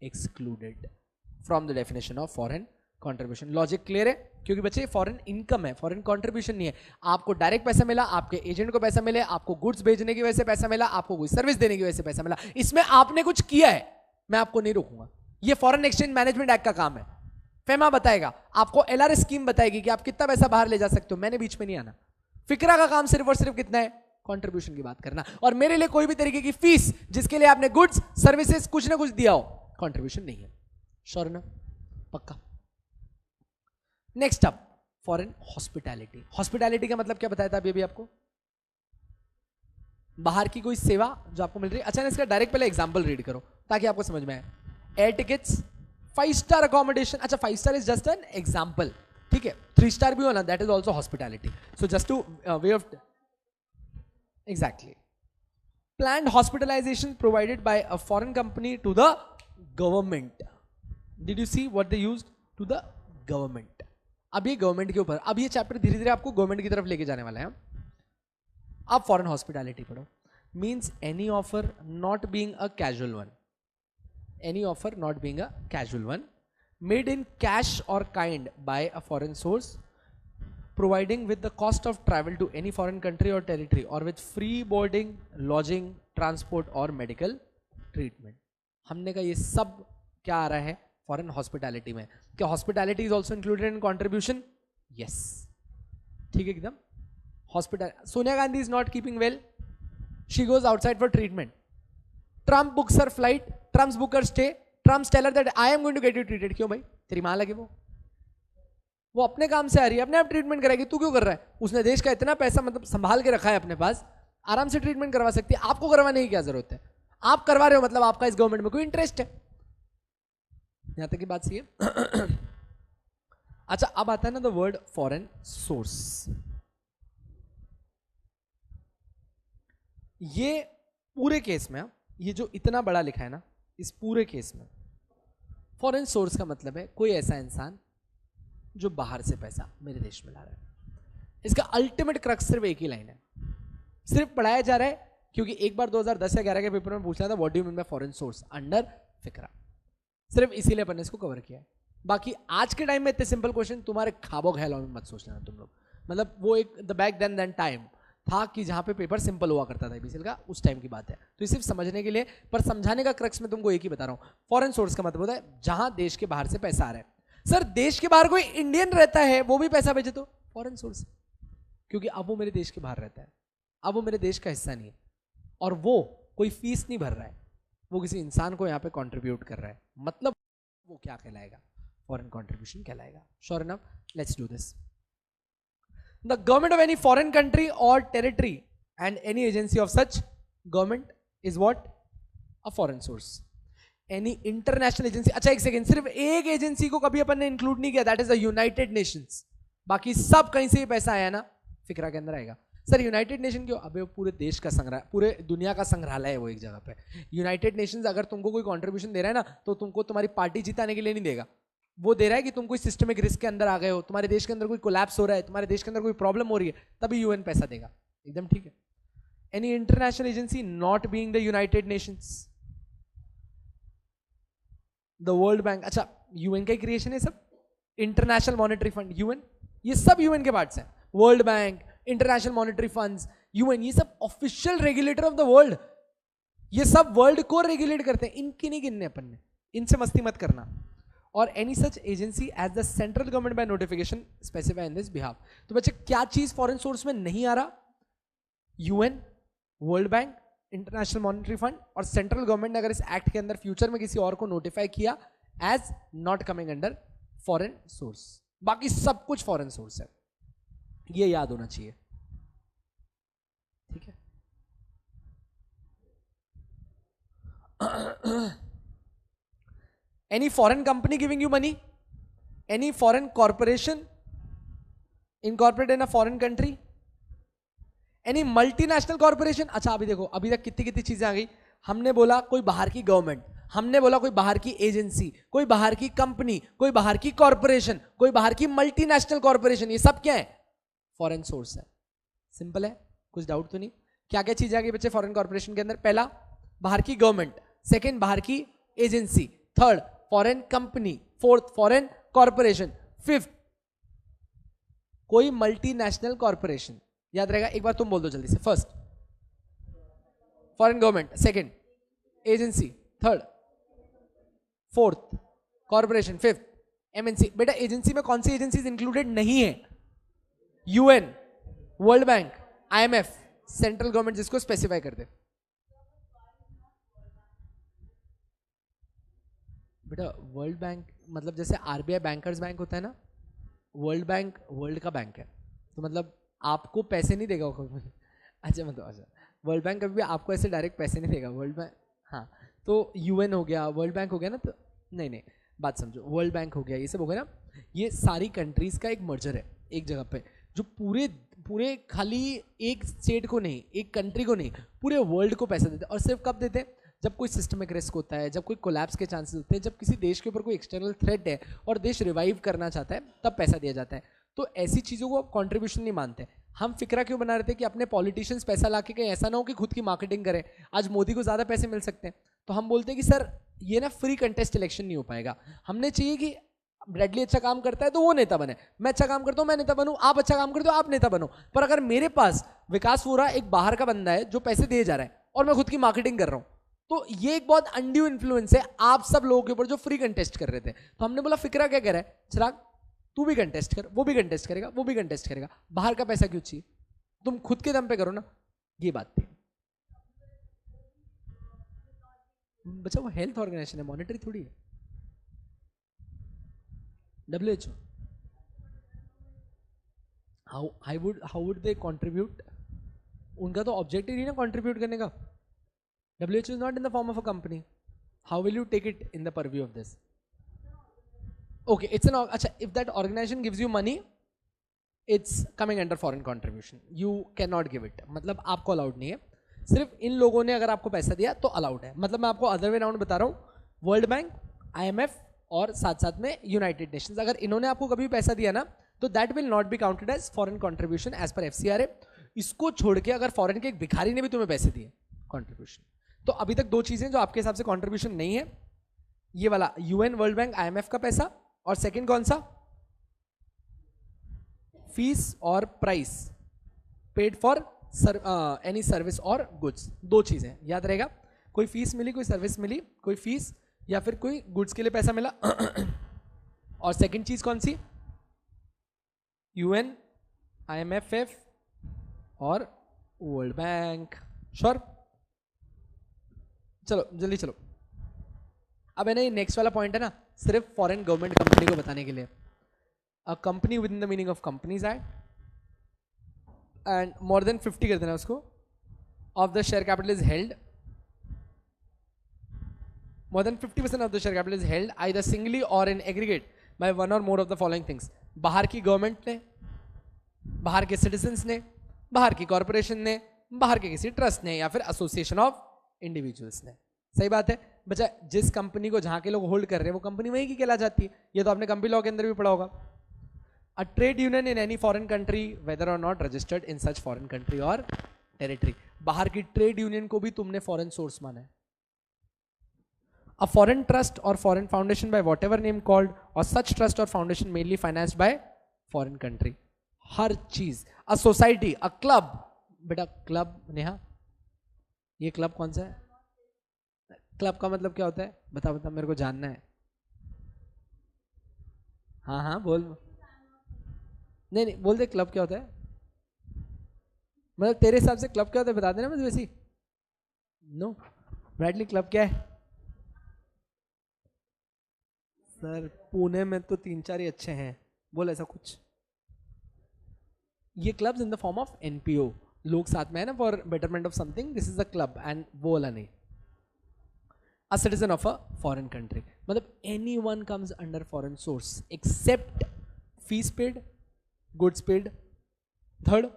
excluded from the definition of foreign contribution. Logic clear है? क्योंकि बच्चे foreign income है, foreign contribution नहीं है। आपको direct पैसा मिला, आपके एजेंट को पैसा मिले, आपको गुड्स भेजने की वजह से पैसा मिला, आपको कोई सर्विस देने की वजह से पैसा मिला, इसमें आपने कुछ किया है, मैं आपको नहीं रोकूंगा। ये फॉरेन एक्सचेंज मैनेजमेंट एक्ट का काम है। फेमा बताएगा आपको, एलआर स्कीम बताएगी कि आप कितना पैसा बाहर ले जा सकते हो, मैंने बीच में नहीं आना। फिक्रा का काम सिर्फ और सिर्फ कितना है? कंट्रीब्यूशन की बात करना। और मेरे लिए कोई भी तरीके की फीस जिसके लिए आपने गुड्स सर्विसेज कुछ ना कुछ दिया हो, कंट्रीब्यूशन नहीं है। श्योर ना? पक्का। Next up, foreign hospitality. Hospitality का मतलब क्या बताया था अभी आपको? बाहर की कोई सेवा जो आपको मिल रही है। अच्छा इसका डायरेक्ट पहले एग्जांपल रीड करो ताकि आपको समझ में आए। Air tickets, 5 star accommodation. अच्छा 5 star is just an example, ठीक है। 3 स्टार भी होना, that is also hospitality. So just to way of exactly planned hospitalisation provided by a foreign company to the government. Did you see what they used? To the government. अब ये government के ऊपर, अब ये chapter धीरे धीरे आपको government की तरफ लेके जाने वाला है। आप फॉरेन हॉस्पिटैलिटी पढ़ो। Means any offer not being a casual one, any offer not being a casual one, made in cash और kind by a foreign source, providing with the cost of travel to any foreign country और territory, और with free boarding, lodging, transport और medical treatment. हमने कहा ये सब क्या आ रहा है फॉरेन हॉस्पिटैलिटी में? क्या hospitality is also included in contribution? Yes, ठीक है एकदम। Hospital, Sonia Gandhi is not keeping well, she goes outside for treatment, Trump books her flight, Trump book her stay, Trump tell her that I am going to get you treated. क्यों भाई? तेरी मां लगे वो अपने काम से आ रही है, अपने आप ट्रीटमेंट कराएगी, तू क्यों कर रहा है? उसने देश का इतना पैसा मतलब संभाल के रखा है अपने पास, आराम से ट्रीटमेंट करवा सकती है, आपको करवाने की क्या जरूरत है? आप करवा रहे हो मतलब आपका इस गवर्नमेंट में कोई इंटरेस्ट है। यहां तक की बात सही है। अच्छा अब आता है ना द वर्ड फॉरेन सोर्स। ये पूरे केस में, ये जो इतना बड़ा लिखा है ना, इस पूरे केस में फॉरेन सोर्स का मतलब है कोई ऐसा इंसान जो बाहर से पैसा मेरे देश में ला रहा है। इसका अल्टीमेट क्रक्स सिर्फ एक ही लाइन है, सिर्फ पढ़ाया जा रहा है क्योंकि एक बार 2010 या 11 के पेपर में पूछा था what do you mean by foreign source under FCRA, सिर्फ इसीलिए अपन ने इसको कवर किया है। बाकी आज के टाइम में इतने सिंपल क्वेश्चन तुम्हारे ख्वाबों ख्यालों में मत सोच लेना तुम लोग, मतलब वो एक द बैक देन टाइम था कि जहां पे पेपर सिंपल हुआ करता था बीसीएल का, उस टाइम की बात है। तो ये सिर्फ समझने के लिए, पर समझाने का क्रक्स में तुमको एक ही बता रहा हूं, फॉरेन सोर्स का मतलब होता है जहां देश के बाहर से पैसा आ रहा है। सर देश के बाहर कोई इंडियन रहता है वो भी पैसा भेजे तो फॉरेन सोर्स, क्योंकि अब वो मेरे देश के बाहर रहता है, अब वो मेरे देश का हिस्सा नहीं है और वो कोई फीस नहीं भर रहा है, वो किसी इंसान को यहाँ पे कंट्रीब्यूट कर रहा है, मतलब वो क्या कहलाएगा, फॉरेन कंट्रीब्यूशन कहलाएगा। Sure enough, let's do this. The government of any foreign country or territory and any agency of such government is what? A foreign source. Any international agency, अच्छा एक सेकेंड, सिर्फ एक एजेंसी को कभी अपन ने include नहीं किया, that is the United Nations. बाकी सब कहीं से पैसा आया ना फिक्रा के अंदर आएगा। सर यूनाइटेड नेशन क्यों? अबे वो पूरे देश का संग्रह, पूरे दुनिया का संग्रहालय है वो एक जगह पे। यूनाइटेड नेशंस अगर तुमको कोई कंट्रीब्यूशन दे रहा है ना तो तुमको तुम्हारी पार्टी जिताने के लिए नहीं देगा, वो दे रहा है कि तुम कोई सिस्टमिक रिस्क के अंदर आ गए हो, तुम्हारे देश के अंदर कोई कोलैप्स हो रहा है, तुम्हारे देश के अंदर कोई प्रॉब्लम हो रही है, तभी यूएन पैसा देगा। एकदम ठीक है। Any international agency not being the United Nations, the world bank, अच्छा यूएन का क्रिएशन है सब, इंटरनेशनल मॉनेटरी फंड यूएन, ये सब यूएन के पार्ट्स हैं। World bank, international monetary funds, UN, ये सब official regulator of the world, ये सब वर्ल्ड को रेगुलेट करते हैं, इनकी नहीं गिनने अपन ने, इनसे मस्ती मत करना। और any such agency as the central government by notification specify in this behalf. तो बच्चे क्या चीज फॉरेन सोर्स में नहीं आ रहा? UN, world bank, international monetary fund, और सेंट्रल गवर्नमेंट ने अगर इस एक्ट के अंदर फ्यूचर में किसी और को नोटिफाई किया as not coming under foreign source, बाकी सब कुछ फॉरेन सोर्स है, ये याद होना चाहिए, ठीक है। Any foreign company giving you money? Any foreign corporation incorporated in a foreign country? Any multinational corporation? अच्छा अभी देखो, अभी तक कितनी कितनी चीजें आ गई। हमने बोला कोई बाहर की गवर्नमेंट, हमने बोला कोई बाहर की एजेंसी, कोई बाहर की कंपनी, कोई बाहर की कॉर्पोरेशन, कोई बाहर की मल्टीनेशनल कॉर्पोरेशन, ये सब क्या है? फॉरेन सोर्स है। सिंपल है, कुछ डाउट तो नहीं। क्या क्या चीजें आ गई बच्चे फॉरेन कॉर्पोरेशन के अंदर? पहला बाहर की गवर्नमेंट, सेकेंड बाहर की agency, third foreign company, fourth foreign corporation, fifth कोई मल्टीनेशनल कॉर्पोरेशन। याद रहेगा, एक बार तुम बोल दो जल्दी से। First foreign government, second agency, third fourth corporation, fifth MNC. बेटा एजेंसी में कौन सी एजेंसीज इंक्लूडेड नहीं है? UN, world bank, IMF, central government जिसको स्पेसिफाई कर दे। बेटा वर्ल्ड बैंक मतलब जैसे आरबीआई बैंकर्स बैंक होता है ना, वर्ल्ड बैंक वर्ल्ड का बैंक है, तो मतलब आपको पैसे नहीं देगा वो। अच्छा मतलब अच्छा, वर्ल्ड बैंक कभी भी आपको ऐसे डायरेक्ट पैसे नहीं देगा। वर्ल्ड बैंक, हाँ तो यूएन हो गया, वर्ल्ड बैंक हो गया ना, तो नहीं नहीं बात समझो, वर्ल्ड बैंक हो गया, ये सब हो गया ना, ये सारी कंट्रीज का एक मर्जर है एक जगह पे, जो पूरे पूरे खाली एक स्टेट को नहीं, एक कंट्री को नहीं, पूरे वर्ल्ड को पैसा देते हैं। और सिर्फ कब देते हैं? जब कोई सिस्टमिक रिस्क होता है, जब कोई कोलैप्स के चांसेस होते हैं, जब किसी देश के ऊपर कोई एक्सटर्नल थ्रेट है और देश रिवाइव करना चाहता है, तब पैसा दिया जाता है। तो ऐसी चीज़ों को कंट्रीब्यूशन नहीं मानते। हम फिक्रा क्यों बना रहे थे कि अपने पॉलिटिशियंस पैसा ला के कहीं ऐसा ना हो कि खुद की मार्केटिंग करें। आज मोदी को ज़्यादा पैसे मिल सकते हैं, तो हम बोलते हैं कि सर ये ना फ्री कंटेस्ट इलेक्शन नहीं हो पाएगा, हमने चाहिए कि ब्रैडली अच्छा काम करता है तो वो नेता बने, मैं अच्छा काम करता हूँ मैं नेता बनूँ, आप अच्छा काम करते हो आप नेता बनो। पर अगर मेरे पास विकास वोरा एक बाहर का बंदा है जो पैसे दिए जा रहा है और मैं खुद की मार्केटिंग कर रहा हूँ, तो ये एक बहुत अनड्यू इन्फ्लुएंस है आप सब लोगों के ऊपर जो फ्री कंटेस्ट कर रहे थे। तो हमने बोला फिक्रा क्या कह रहा है, चिराग तू भी कंटेस्ट कर, वो भी कंटेस्ट करेगा, वो भी कंटेस्ट करेगा, बाहर का पैसा क्यों चाहिए, तुम खुद के दम पे करो ना। ये बात थी बच्चा, वो हेल्थ ऑर्गेनाइजेशन है, मॉनिटरी थोड़ी है। WHO, how would they contribute? उनका तो ऑब्जेक्टिव ही ना कंट्रीब्यूट करने का। WHO is not in the form of a company. How will you take it in the purview of this? Okay, it's an अच्छा, if that organization gives you money, it's coming under foreign contribution. You cannot give it. मतलब आपको allowed नहीं है। सिर्फ इन लोगों ने अगर आपको पैसा दिया तो अलाउड है। मतलब मैं आपको अदर वे राउंड बता रहा हूँ, वर्ल्ड बैंक, IMF और साथ साथ में यूनाइटेड नेशंस। अगर इन्होंने आपको कभी पैसा दिया ना तो that will not be counted as foreign contribution as per FCRA। इसको छोड़ के अगर फॉरेन के एक भिखारी ने भी तुम्हें पैसे दिए कंट्रीब्यूशन। तो अभी तक दो चीजें जो आपके हिसाब से कंट्रीब्यूशन नहीं है, ये वाला UN, वर्ल्ड बैंक, IMF का पैसा, और सेकंड कौन सा, फीस और price paid for any service और गुड्स। दो चीजें याद रहेगा, कोई फीस मिली, कोई सर्विस मिली, कोई फीस या फिर कोई गुड्स के लिए पैसा मिला। और सेकंड चीज कौन सी, UN, IMF और वर्ल्ड बैंक। श्योर, चलो जल्दी चलो। अब है ना, ये नेक्स्ट वाला पॉइंट है ना, सिर्फ फॉरेन गवर्नमेंट कंपनी को बताने के लिए। A company within the meaning of companies act and more than 50 कर देना उसको, of the share capital is held, more than 50% of the share capital is held either singly or in aggregate by one or more of the following things। बाहर की government ने, बाहर के citizens ने, बाहर की कॉर्पोरेशन ने, बाहर के किसी ट्रस्ट ने, या फिर एसोसिएशन ऑफ इंडिविजुअल्स ने। सही बात है बच्चा, जिस कंपनी को जहां के लोग होल्ड कर रहे हैं वो कंपनी वहीं की कहला जाती है। ये तो आपने कंपनी लॉ के अंदर भी पढ़ा होगा। A trade union in any foreign country whether और not registered in such foreign country और टेरिटरी। बाहर की ट्रेड यूनियन को भी तुमने फॉरेन सोर्स माना है। A foreign trust or foreign foundation by whatever name called, or such trust or foundation mainly financed by foreign country। हर चीज, a society, a club, बेटा क्लब नेहा, ये क्लब कौन सा है? क्लब का मतलब क्या होता है? बता बता, मेरे को जानना है। हाँ हाँ बोल, नहीं नहीं बोल दे, क्लब क्या होता है? मतलब तेरे हिसाब से क्लब क्या होता है बता देना मुझे वैसी। नो ब्रैडली, क्लब क्या है? सर पुणे में तो 3-4 ही अच्छे हैं, बोल ऐसा कुछ। ये clubs in the form of NPO, लोग साथ में है ना, for betterment of something, this is a club and वो वाला नहीं। A citizen of a foreign country, मतलब anyone comes under foreign source except fees paid, goods paid, third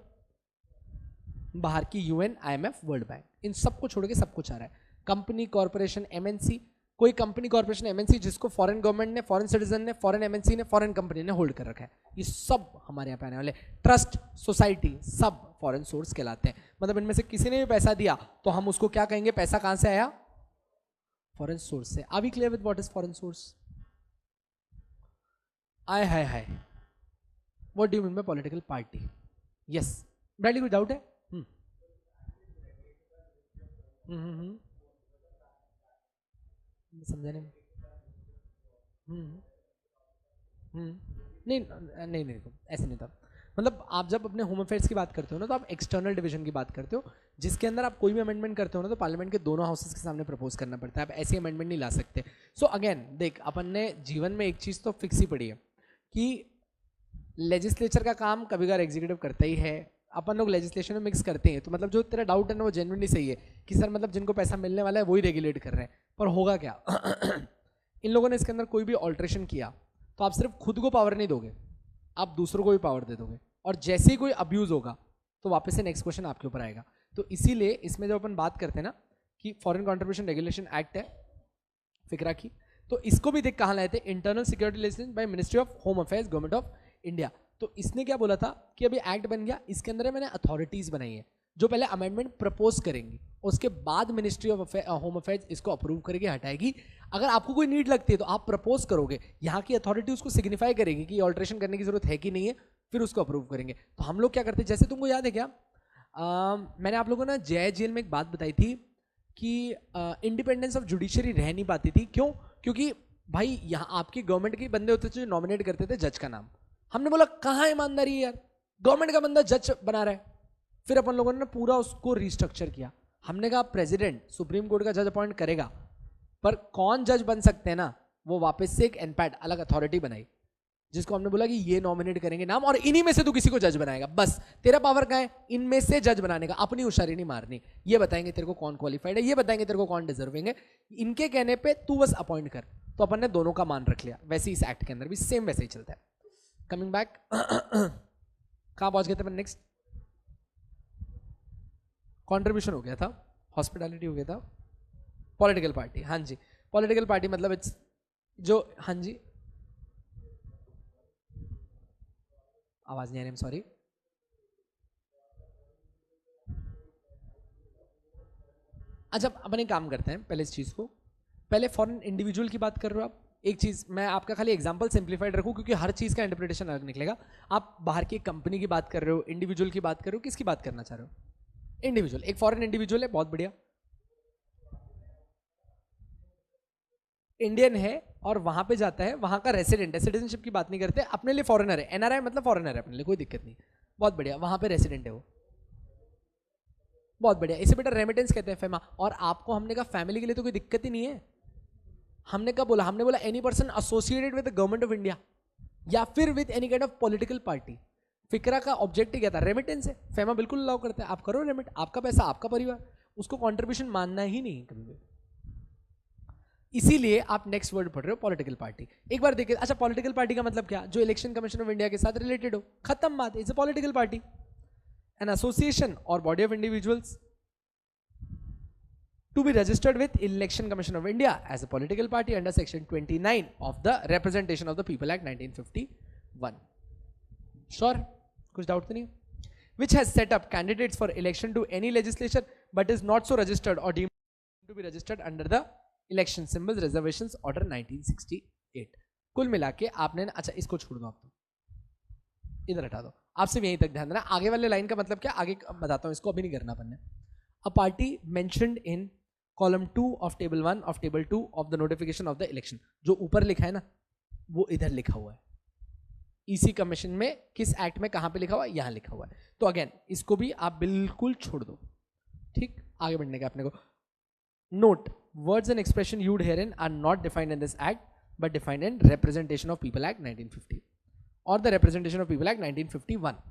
बाहर की UN, IMF, वर्ल्ड बैंक, इन सबको छोड़ के सब कुछ आ रहा है। कंपनी, कॉर्पोरेशन, MNC, कोई कंपनी, कॉर्पोरेशन, MNC जिसको फॉरेन गवर्नमेंट ने, फॉरेन सिटीजन ने, फॉरेन MNC ने, फॉरेन कंपनी ने होल्ड कर रखा है, ये सब हमारे यहाँ पे आने वाले। ट्रस्ट, सोसाइटी, सब फॉरेन सोर्स कहलाते हैं। मतलब इनमें से किसी ने भी पैसा दिया तो हम उसको क्या कहेंगे? पैसा कहां से आया? फॉरेन सोर्स से। Are we clear with what is foreign source? आय हाय हाय, what do you mean by political party? Yes broadly, कोई डाउट है? समझा नहीं। नहीं नहीं नहीं, ऐसे नहीं था। मतलब आप जब अपने होम अफेयर्स की बात करते हो ना, तो आप एक्सटर्नल डिवीजन की बात करते हो, जिसके अंदर आप कोई भी अमेंडमेंट करते हो ना, तो पार्लियामेंट के दोनों हाउसेस के सामने प्रपोज करना पड़ता है। आप ऐसी अमेंडमेंट नहीं ला सकते। सो अगेन देख, अपन ने जीवन में एक चीज़ तो फिक्स ही पड़ी है कि लेजिस्लेचर का काम कभी कभार एग्जीक्यूटिव करता ही है। अपन लोग लेजिस्लेशन में मिक्स करते हैं। तो मतलब जो तेरा डाउट है ना, वो जेन्युइनली सही है कि सर मतलब जिनको पैसा मिलने वाला है वही रेगुलेट कर रहे हैं, पर होगा क्या? इन लोगों ने इसके अंदर कोई भी ऑल्ट्रेशन किया तो आप सिर्फ खुद को पावर नहीं दोगे, आप दूसरों को भी पावर दे दोगे, और जैसे ही कोई अब्यूज होगा तो वापस से नेक्स्ट क्वेश्चन आपके ऊपर आएगा। तो इसीलिए इसमें जब अपन बात करते हैं ना कि फॉरेन कंट्रीब्यूशन रेगुलेशन एक्ट है फिक्रा की, तो इसको भी देख कहाँ लाए थे? Internal security legislation by ministry of home affairs, government of India. तो इसने क्या बोला था कि अभी एक्ट बन गया, इसके अंदर मैंने अथॉरिटीज बनाई है जो पहले अमेंडमेंट प्रपोज करेंगी, उसके बाद मिनिस्ट्री ऑफ होम अफेयर्स इसको अप्रूव करेगी, हटाएगी। अगर आपको कोई नीड लगती है तो आप प्रपोज करोगे, यहाँ की अथॉरिटी उसको सिग्निफाई करेगी कि ऑल्ट्रेशन करने की जरूरत है कि नहीं है, फिर उसको अप्रूव करेंगे। तो हम लोग क्या करते हैं, जैसे तुमको याद है क्या, मैंने आप लोगों ने जय जेल में एक बात बताई थी कि इंडिपेंडेंस ऑफ जुडिशरी रह नहीं पाती थी। क्यों? क्योंकि भाई यहाँ आपकी गवर्नमेंट के बंदे होते थे जो नॉमिनेट करते थे जज का नाम। हमने बोला कहाँ ईमानदारी है यार, गवर्नमेंट का बंदा जज बना रहा है। फिर अपन लोगों ने पूरा उसको रिस्ट्रक्चर किया। हमने कहा प्रेसिडेंट सुप्रीम कोर्ट का जज अपॉइंट करेगा, पर कौन जज बन सकते हैं ना, वो वापस से एक एनपैट अलग अथॉरिटी बनाई, जिसको हमने बोला कि ये नॉमिनेट करेंगे नाम और इन्हीं में से तू किसी को जज बनाएगा। बस तेरा पावर कहाँ है? इनमें से जज बनाने का, अपनी होशियारी नहीं मारनी। ये बताएंगे तेरे को कौन क्वालिफाइड है, ये बताएंगे तेरे को कौन डिजर्विंग है, इनके कहने पे तू बस अपॉइंट कर। तो अपन ने दोनों का मान रख लिया। वैसे इस एक्ट के अंदर भी सेम वैसे ही चलता है। कमिंग बैक, कहाँ पहुंच गए थे अपन? नेक्स्ट कंट्रीब्यूशन हो गया था, हॉस्पिटैलिटी हो गया था, पॉलिटिकल पार्टी। हाँ जी, पॉलिटिकल पार्टी मतलब इट्स जो, हाँ जी, आवाज नहीं आ रही, सॉरी। अच्छा, अपन एक काम करते हैं, पहले इस चीज को, पहले फॉरेन इंडिविजुअल की बात कर रहे हो आप। एक चीज मैं आपका खाली एग्जांपल सिंप्लीफाइड रखूं, क्योंकि हर चीज का इंटरप्रिटेशन अलग निकलेगा। आप बाहर की कंपनी की बात कर रहे हो, इंडिविजुअल की बात कर रहे हो, किसकी बात करना चाह रहे हो? इंडिविजुअल, एक फॉरेन इंडिविजुअल है, बहुत बढ़िया, इंडियन है और वहां पे जाता है, वहां का रेसिडेंट है, सिटीजनशिप की बात नहीं करते, अपने लिए फॉरेनर है, एनआरआई मतलब फॉरेनर है अपने लिए, कोई दिक्कत नहीं, बहुत बढ़िया, वहां पे रेसिडेंट है वो, बहुत बढ़िया, इसे बेटा रेमिटेंस कहते हैं, फेमा। और आपको हमने कहा फैमिली के लिए तो कोई दिक्कत ही नहीं है। हमने कब बोला? हमने बोला any person associated with the government of India या फिर with any kind of political party. FCRA का ऑब्जेक्टिव क्या था? रेमिटेंस है, फेमा बिल्कुल अलाउ करते हैं, आप करो रेमिट, आपका पैसा आपका परिवार, उसको कंट्रीब्यूशन मानना ही नहीं कभी भी। इसीलिए आप नेक्स्ट वर्ड पढ़ रहे हो पॉलिटिकल पार्टी। एक बार देखिए, अच्छा पॉलिटिकल पार्टी का मतलब क्या? जो इलेक्शन कमीशन ऑफ इंडिया के साथ रिलेटेड हो, खत्म बात, it's a political party, an association और body of individuals to be registered with Election Commission of India as a political party under section 29 of the Representation of the People Act 1951. Sure, कुछ doubt तो नहीं? Which has set up candidates for election to any legislature but is not so registered or deemed to be registered under the Election Symbols Reservations Order 1968. कुल मिला के आपने, अच्छा इसको छोड़ दो, आप तो इधर हटा दो, आप सिर्फ यहीं तक ध्यान देना, आगे वाले लाइन का मतलब क्या आगे बताता हूं, इसको अभी नहीं करना अपन ने। A party mentioned in column 2 of table 1 of table 2 of the notification of the election, जो ऊपर लिखा है ना वो इधर लिखा हुआ है, ईसी कमीशन में किस एक्ट में कहां पे लिखा हुआ है, यहां लिखा हुआ है। तो अगेन इसको भी आप बिल्कुल छोड़ दो, ठीक, आगे बढ़ने का अपने को। Note, words and expression used herein are not defined in this act but defined in representation of people act 1950 और the representation of people act 1951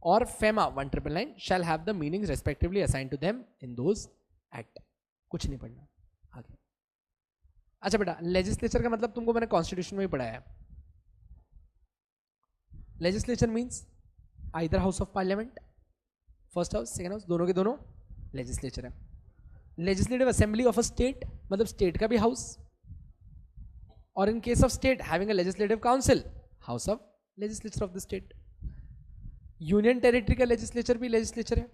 और FEMA 1999 shall have the meanings respectively assigned to them in those act। कुछ नहीं पढ़ना आगे। अच्छा बेटा, legislature का मतलब तुमको मैंने कॉन्स्टिट्यूशन में ही पढ़ाया है। Legislature means either house of parliament, first house second house, दोनों के दोनों लेजिस्लेचर है। Legislative assembly of a state मतलब स्टेट का भी हाउस, और in case of state having a legislative council, house of legislature of the state. Union territory का legislature भी लेजिस्लेचर है।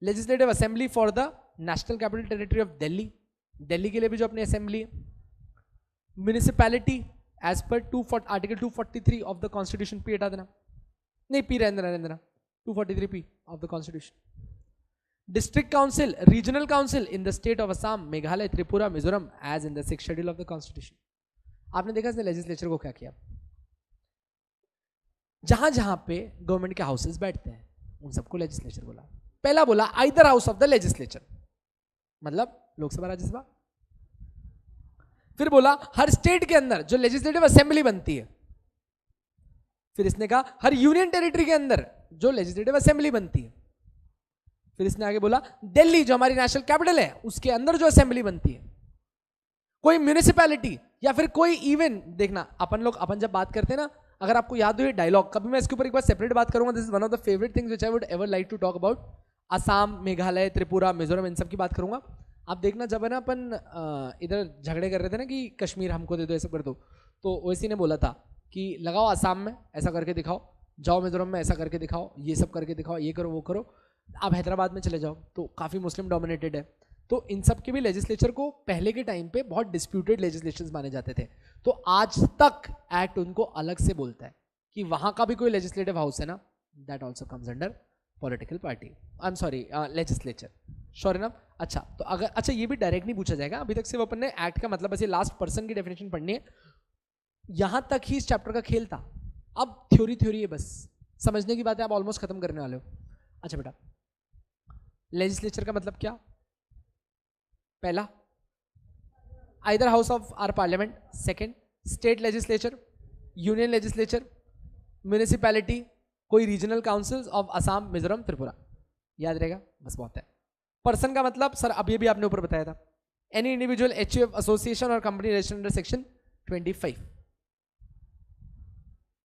Legislative assembly for the national capital territory of Delhi, Delhi के लिए भी जो अपनी असेंबली है। Municipality as per article 243 of the constitution, P हटा देना, नहीं पी रहने देना, 243 P of the constitution. District council, regional council in the state of Assam, Meghalaya, Tripura, Mizoram as in the 6th schedule of the constitution. आपने देखा इसने लेजिस्लेचर को क्या किया, जहां जहां पे गवर्नमेंट के हाउसेस बैठते हैं उन सबको लेजिस्लेचर बोला। पहला बोला either house of the legislature मतलब लोकसभा राज्यसभा, फिर बोला हर स्टेट के अंदर जो लेजिस्लेटिव असेंबली बनती है, फिर इसने कहा हर यूनियन टेरिटरी के अंदर जो लेजिस्लेटिव असेंबली बनती है, फिर इसने आगे बोला दिल्ली जो हमारी नेशनल कैपिटल है उसके अंदर जो असेंबली बनती है, कोई म्यूनिसिपैलिटी या फिर कोई इवन, देखना अपन जब बात करते हैं ना, अगर आपको याद हो ये डायलॉग, कभी मैं इसके ऊपर एक बार सेपरेट बात करूंगा, this is one of the favourite things which I would ever like to talk about. Assam, Meghalaya, Tripura, Mizoram, इन सब की बात करूंगा। आप देखना जब है ना अपन इधर झगड़े कर रहे थे ना कि कश्मीर हमको दे दो, ऐसा कर दो, तो ओवैसी ने बोला था कि लगाओ असम में ऐसा करके दिखाओ, जाओ मिजोरम में ऐसा करके दिखाओ, ये सब करके दिखाओ, ये करो वो करो, आप हैदराबाद में चले जाओ तो काफ़ी मुस्लिम डोमिनेटेड है। तो इन सब के भी लेजिस्लेचर को पहले के टाइम पे बहुत डिस्प्यूटेड लेजिस्लेशंस माने जाते थे। तो आज तक एक्ट उनको अलग से बोलता है कि वहां का भी कोई लेजिस्लेटिव हाउस है ना, that also comes under political party, I am sorry legislature, sure enough. अच्छा तो अगर, अच्छा ये भी डायरेक्ट नहीं पूछा जाएगा, अभी तक सिर्फ अपन ने एक्ट का मतलब बस ये लास्ट पर्सन की डेफिनेशन पढ़नी है, यहां तक ही इस चैप्टर का खेल था। अब थ्योरी है, बस समझने की बात है, आप ऑलमोस्ट खत्म करने वाले हो। अच्छा बेटा, लेजिस्लेचर का मतलब क्या? पहला either house of our parliament, second state legislature, union legislature, municipality, कोई regional councils of Assam, Mizoram, Tripura, याद रहेगा बस, बहुत है। पर्सन का मतलब सर अब ये भी आपने ऊपर बताया था, एनी इंडिविजुअल, एचयूएफ, एसोसिएशन और कंपनी रजिस्टर्ड अंडर सेक्शन 25।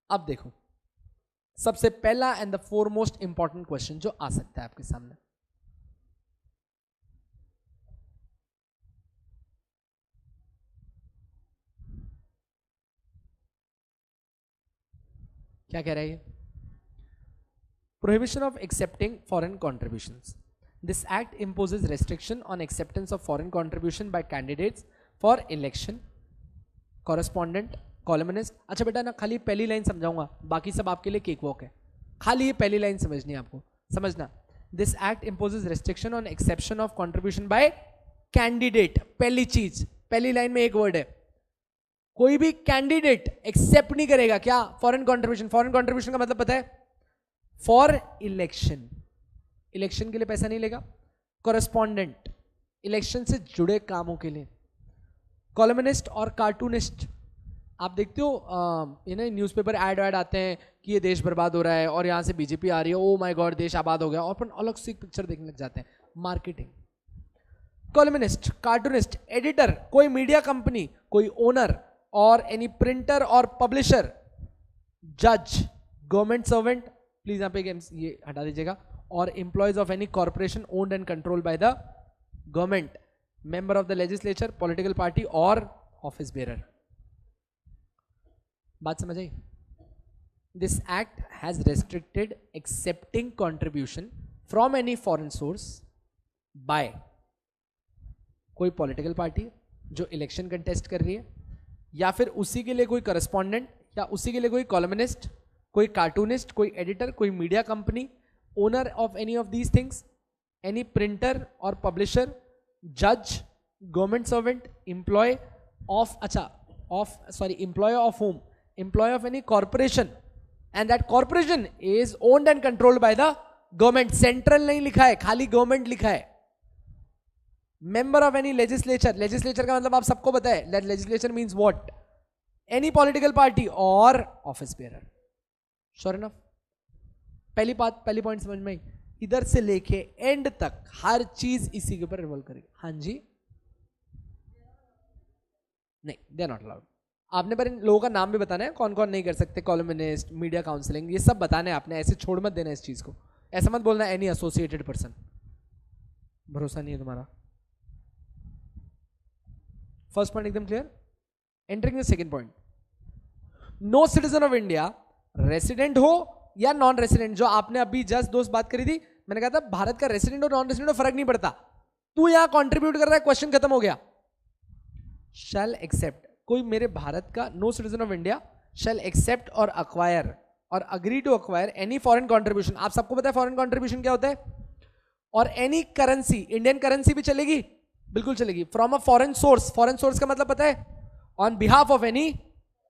अब देखो सबसे पहला and the foremost important question जो आ सकता है आपके सामने, क्या कह रहा है ये? Prohibition of accepting foreign contributions. This act imposes restriction on acceptance of foreign contribution by candidates for election, correspondent, columnist. अच्छा बेटा ना खाली पहली लाइन समझाऊंगा, बाकी सब आपके लिए केक वॉक है. खाली ये पहली लाइन समझनी है आपको, समझना. This act imposes restriction on acceptation of contribution by candidate. पहली चीज, पहली लाइन में एक वर्ड है, कोई भी कैंडिडेट एक्सेप्ट नहीं करेगा क्या? Foreign contribution. फॉरेन कॉन्ट्रीब्यूशन का मतलब पता है? फॉर इलेक्शन, इलेक्शन के लिए पैसा नहीं लेगा. कॉरेस्पॉन्डेंट, इलेक्शन से जुड़े कामों के लिए. कॉलमनिस्ट और कार्टूनिस्ट, आप देखते हो ये ना न्यूज़पेपर ऐड आते हैं कि ये देश बर्बाद हो रहा है और यहाँ से बीजेपी आ रही है, ओ माय गॉड देश आबाद हो गया, और अपन अलग से पिक्चर देखने लग जाते हैं. मार्केटिंग. कॉलमनिस्ट, कार्टूनिस्ट, एडिटर, कोई मीडिया कंपनी, कोई ओनर और एनी प्रिंटर और पब्लिशर. जज, गवर्नमेंट सर्वेंट, प्लीज यहाँ पे ये हटा दीजिएगा, और employees of any corporation owned and control by the government, member of the legislature, political party और ऑफिस बेरर. बात समझ आई? This act has restricted accepting contribution from any foreign source by कोई पॉलिटिकल पार्टी जो election contest कर रही है, या फिर उसी के लिए कोई करस्पॉन्डेंट, या उसी के लिए कोई कॉलमनिस्ट, कोई कार्टूनिस्ट, कोई एडिटर, कोई media company, owner of any of these things, any printer और पब्लिशर, जज, government servant, employ of employ of home, employ of any corporation, and that corporation is owned and controlled by the government. Central नहीं लिखा है, खाली government लिखा है. Member of any legislature, legislature का मतलब आप सबको पता है, that legislature means what? Any political party और ऑफिस बेरर. Sure enough? पहली बात, पहली पॉइंट समझ में आई? इधर से लेके एंड तक हर चीज इसी के ऊपर रिवॉल्व करेगी. हाँ जी, नहीं, दे आर नॉट अलाउड. आपने पर इन लोगों का नाम भी बताना है, कौन कौन नहीं कर सकते. कॉलमनिस्ट, मीडिया काउंसलिंग, ये सब बताने हैं आपने. ऐसे छोड़ मत देना इस चीज को. ऐसा मत बोलना एनी एसोसिएटेड पर्सन. भरोसा नहीं है तुम्हारा. फर्स्ट पॉइंट एकदम clear. Entering the second point. No citizen of India, resident हो या नॉन रेसिडेंट, जो आपने अभी जस्ट दोस्त बात करी थी, मैंने कहा था भारत का रेसिडेंट और नॉन रेसिडेंट फर्क नहीं पड़ता, तू यहां कंट्रीब्यूट कर रहा है, क्वेश्चन खत्म हो गया. शैल एक्सेप्ट, कोई मेरे भारत का no citizen of India shall accept और अक्वायर और agree to acquire any foreign contribution. आप सबको पता है फॉरेन कॉन्ट्रीब्यूशन क्या होता है? और एनी करेंसी, इंडियन करेंसी भी चलेगी, बिल्कुल चलेगी, from a foreign source. Foreign source का मतलब पता है? On behalf of any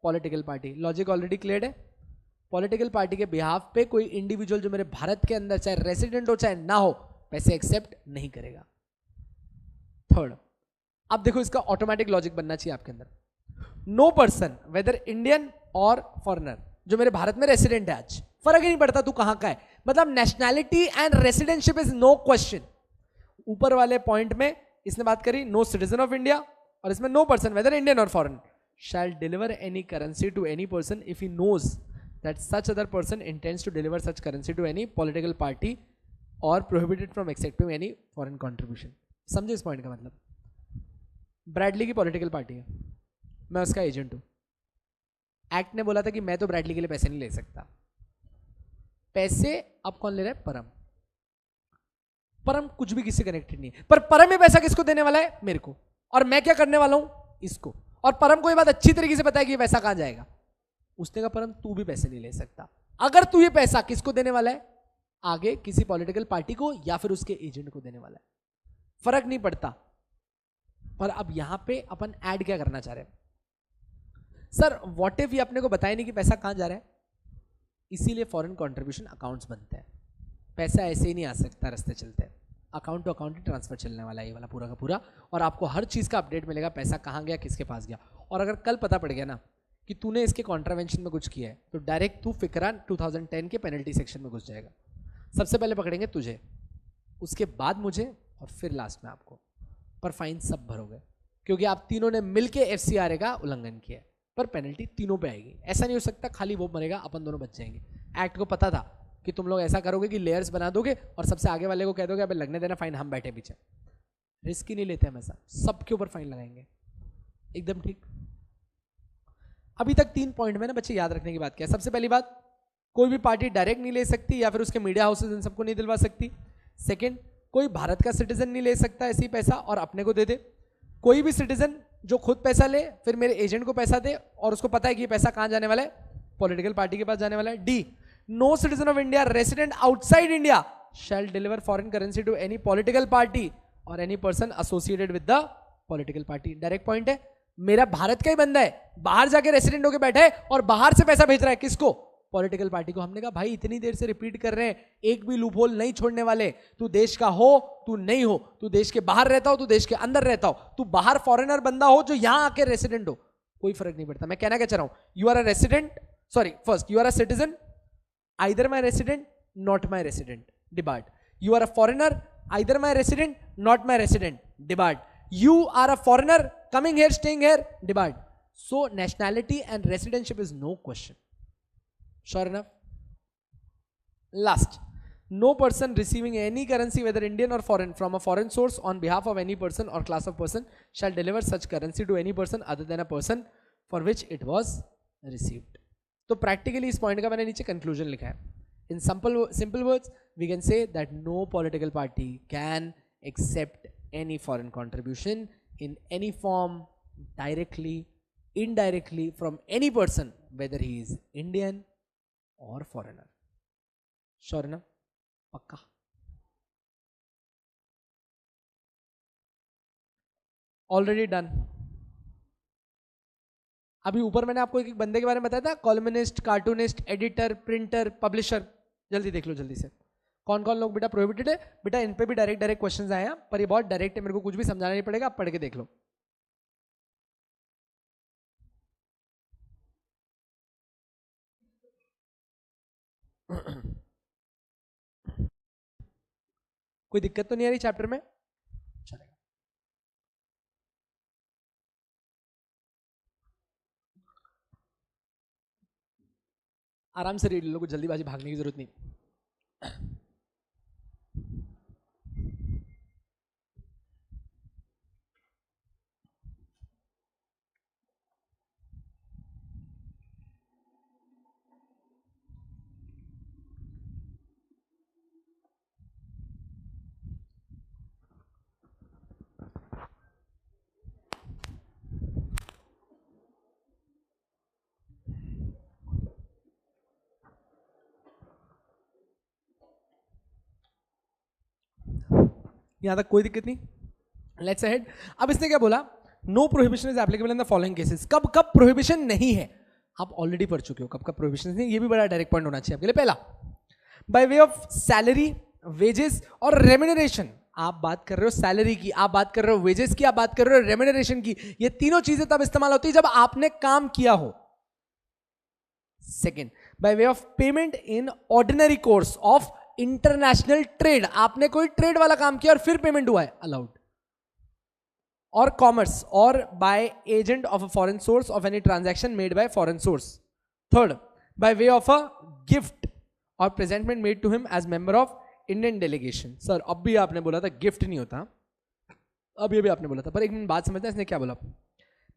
political party. Logic already clear है. पॉलिटिकल पार्टी के बिहाफ पे कोई इंडिविजुअल जो मेरे भारत के अंदर चाहे रेसिडेंट हो चाहे ना हो, पैसे एक्सेप्ट नहीं करेगा. थर्ड, अब देखो इसका ऑटोमेटिक लॉजिक बनना चाहिए आपके अंदर. नो पर्सन वेदर इंडियन और फॉरेनर, जो मेरे भारत में रेसिडेंट है, आज फर्क ही नहीं पड़ता तू कहां का है, मतलब nationality and residentship is no question. ऊपर वाले पॉइंट में इसने बात करी नो सिटीजन ऑफ इंडिया, और इसमें नो पर्सन वेदर इंडियन और foreign shall deliver any currency to any person if he knows that such other person intends to deliver such currency to any political party or prohibited from accepting any foreign contribution. समझे इस point का मतलब? Bradley की political party है, मैं उसका agent हूं. Act ने बोला था कि मैं तो ब्रैडली के लिए पैसे नहीं ले सकता. पैसे अब कौन ले रहा है? परम. परम कुछ भी किससे कनेक्टेड नहीं है, पर परम ये पैसा किसको देने वाला है? मेरे को. और मैं क्या करने वाला हूं? इसको. और परम को ये बात अच्छी तरीके से पता है कि पैसा कहां जाएगा. उसने कहा परम तू भी पैसे नहीं ले सकता. अगर तू ये पैसा किसको देने वाला है? आगे किसी पॉलिटिकल पार्टी को या फिर उसके एजेंट को देने वाला है, फर्क नहीं पड़ता. पर अब यहां पे अपन ऐड क्या करना चाह रहे हैं? सर व्हाट इफ ये अपने को बताया नहीं कि पैसा कहां जा रहा है, इसीलिए फॉरेन कंट्रीब्यूशन अकाउंट्स बनते हैं. पैसा ऐसे ही नहीं आ सकता रास्ते चलते, अकाउंट टू अकाउंट ट्रांसफर चलने वाला है ये वाला पूरा का पूरा, और आपको हर चीज का अपडेट मिलेगा, पैसा कहां गया, किसके पास गया. और अगर कल पता पड़ गया ना कि तूने इसके कॉन्ट्रावेंशन में कुछ किया है, तो डायरेक्ट तू फिकरान 2010 के पेनल्टी सेक्शन में घुस जाएगा. सबसे पहले पकड़ेंगे तुझे, उसके बाद मुझे, और फिर लास्ट में आपको. पर फाइन सब भरोगे, क्योंकि आप तीनों ने मिलके एफसीआरए का उल्लंघन किया है. पर पेनल्टी तीनों पे आएगी. ऐसा नहीं हो सकता खाली वो मरेगा अपन दोनों बच जाएंगे. एक्ट को पता था कि तुम लोग ऐसा करोगे कि लेयर्स बना दोगे और सबसे आगे वाले को कह दोगे अबे लगने देना फाइन, हम बैठे पीछे. रिस्क ही नहीं लेते हम ऐसा, सबके ऊपर फाइन लगाएंगे. एकदम ठीक. अभी तक 3 पॉइंट में ना बच्चे याद रखने की बात किया. सबसे पहली बात, कोई भी पार्टी डायरेक्ट नहीं ले सकती या फिर उसके मीडिया हाउसेज इन सबको नहीं दिलवा सकती। सेकंड, कोई भारत का सिटीजन नहीं ले सकता ऐसे ही पैसा और अपने को दे दे। कोई भी सिटीजन जो खुद पैसा ले फिर मेरे एजेंट को पैसा दे और उसको पता है कि ये पैसा कहां जाने वाला है, पॉलिटिकल पार्टी के पास जाने वाला है। D, no citizen of India resident outside India shall deliver foreign currency to any political party और any person associated with the political party. Direct point है, मेरा भारत का ही बंदा है, बाहर जाके रेसिडेंट होके बैठा है और बाहर से पैसा भेज रहा है, किसको? पॉलिटिकल पार्टी को। हमने कहा भाई इतनी देर से रिपीट कर रहे हैं, एक भी लूप होल नहीं छोड़ने वाले। तू देश का हो, तू नहीं हो, तू देश के बाहर रहता हो, तू देश के अंदर रहता हो, तू बाहर फॉरेनर बंदा हो जो यहां आके रेसिडेंट हो, कोई फर्क नहीं पड़ता। मैं कहना क्या चाह रहा हूं, you are a resident, sorry first you are a citizen, either my resident not my resident, debarred. You are a foreigner, either my resident not my resident, debarred. You are a foreigner coming here, staying here, debarred. So nationality and residentship is no question. Sure enough. Last, no person receiving any currency whether Indian or foreign from a foreign source on behalf of any person or class of person shall deliver such currency to any person other than a person for which it was received. तो practically इस point का मैंने नीचे conclusion लिखा है. In simple words, we can say that no political party can accept any foreign contribution in any form, directly, indirectly, from any person, whether he is Indian or foreigner. Sure enough? पक्का? Already done. अभी ऊपर मैंने आपको एक बंदे के बारे में बताया था, columnist, cartoonist, editor, printer, publisher. जल्दी देख लो जल्दी से, कौन कौन लोग बेटा प्रोहिबिटेड है। बेटा इन पे भी डायरेक्ट क्वेश्चंस आए हैं, पर ये बहुत डायरेक्ट है, मेरे को कुछ भी समझाना नहीं पड़ेगा, आप पढ़ के देख लो। कोई दिक्कत तो नहीं आ रही चैप्टर में? चलेगा। आराम से रीड लो, कुछ जल्दीबाजी भागने की जरूरत नहीं। यहां तक कोई दिक्कत नहीं, लेट्स अहेड। अब इसने क्या बोला, no prohibition is applicable in the following cases. कब कब प्रोहिबिशन नहीं है, आप ऑलरेडी पढ़ चुके हो कब कब प्रोहिबिशन नहीं, ये भी बड़ा डायरेक्ट पॉइंट होना चाहिए आपके लिए। पहला, bye way of salary, wages और रेम्यूनरेशन। आप बात कर रहे हो सैलरी की, आप बात कर रहे हो वेजेस की, आप बात कर रहे हो रेम्यूनरेशन की। ये तीनों चीजें तब इस्तेमाल होती है जब आपने काम किया हो। Second, bye way of payment in ordinary course of international trade. आपने कोई ट्रेड वाला काम किया और फिर पेमेंट हुआ है, अलाउड। और कॉमर्स, और by agent of a foreign source of any transaction made by foreign source. Third, by way of a gift और presentment made to him as member of Indian delegation. Sir अब भी आपने बोला था gift नहीं होता, अब ये भी आपने बोला था, पर एक मिनट बात समझना इसने क्या बोला।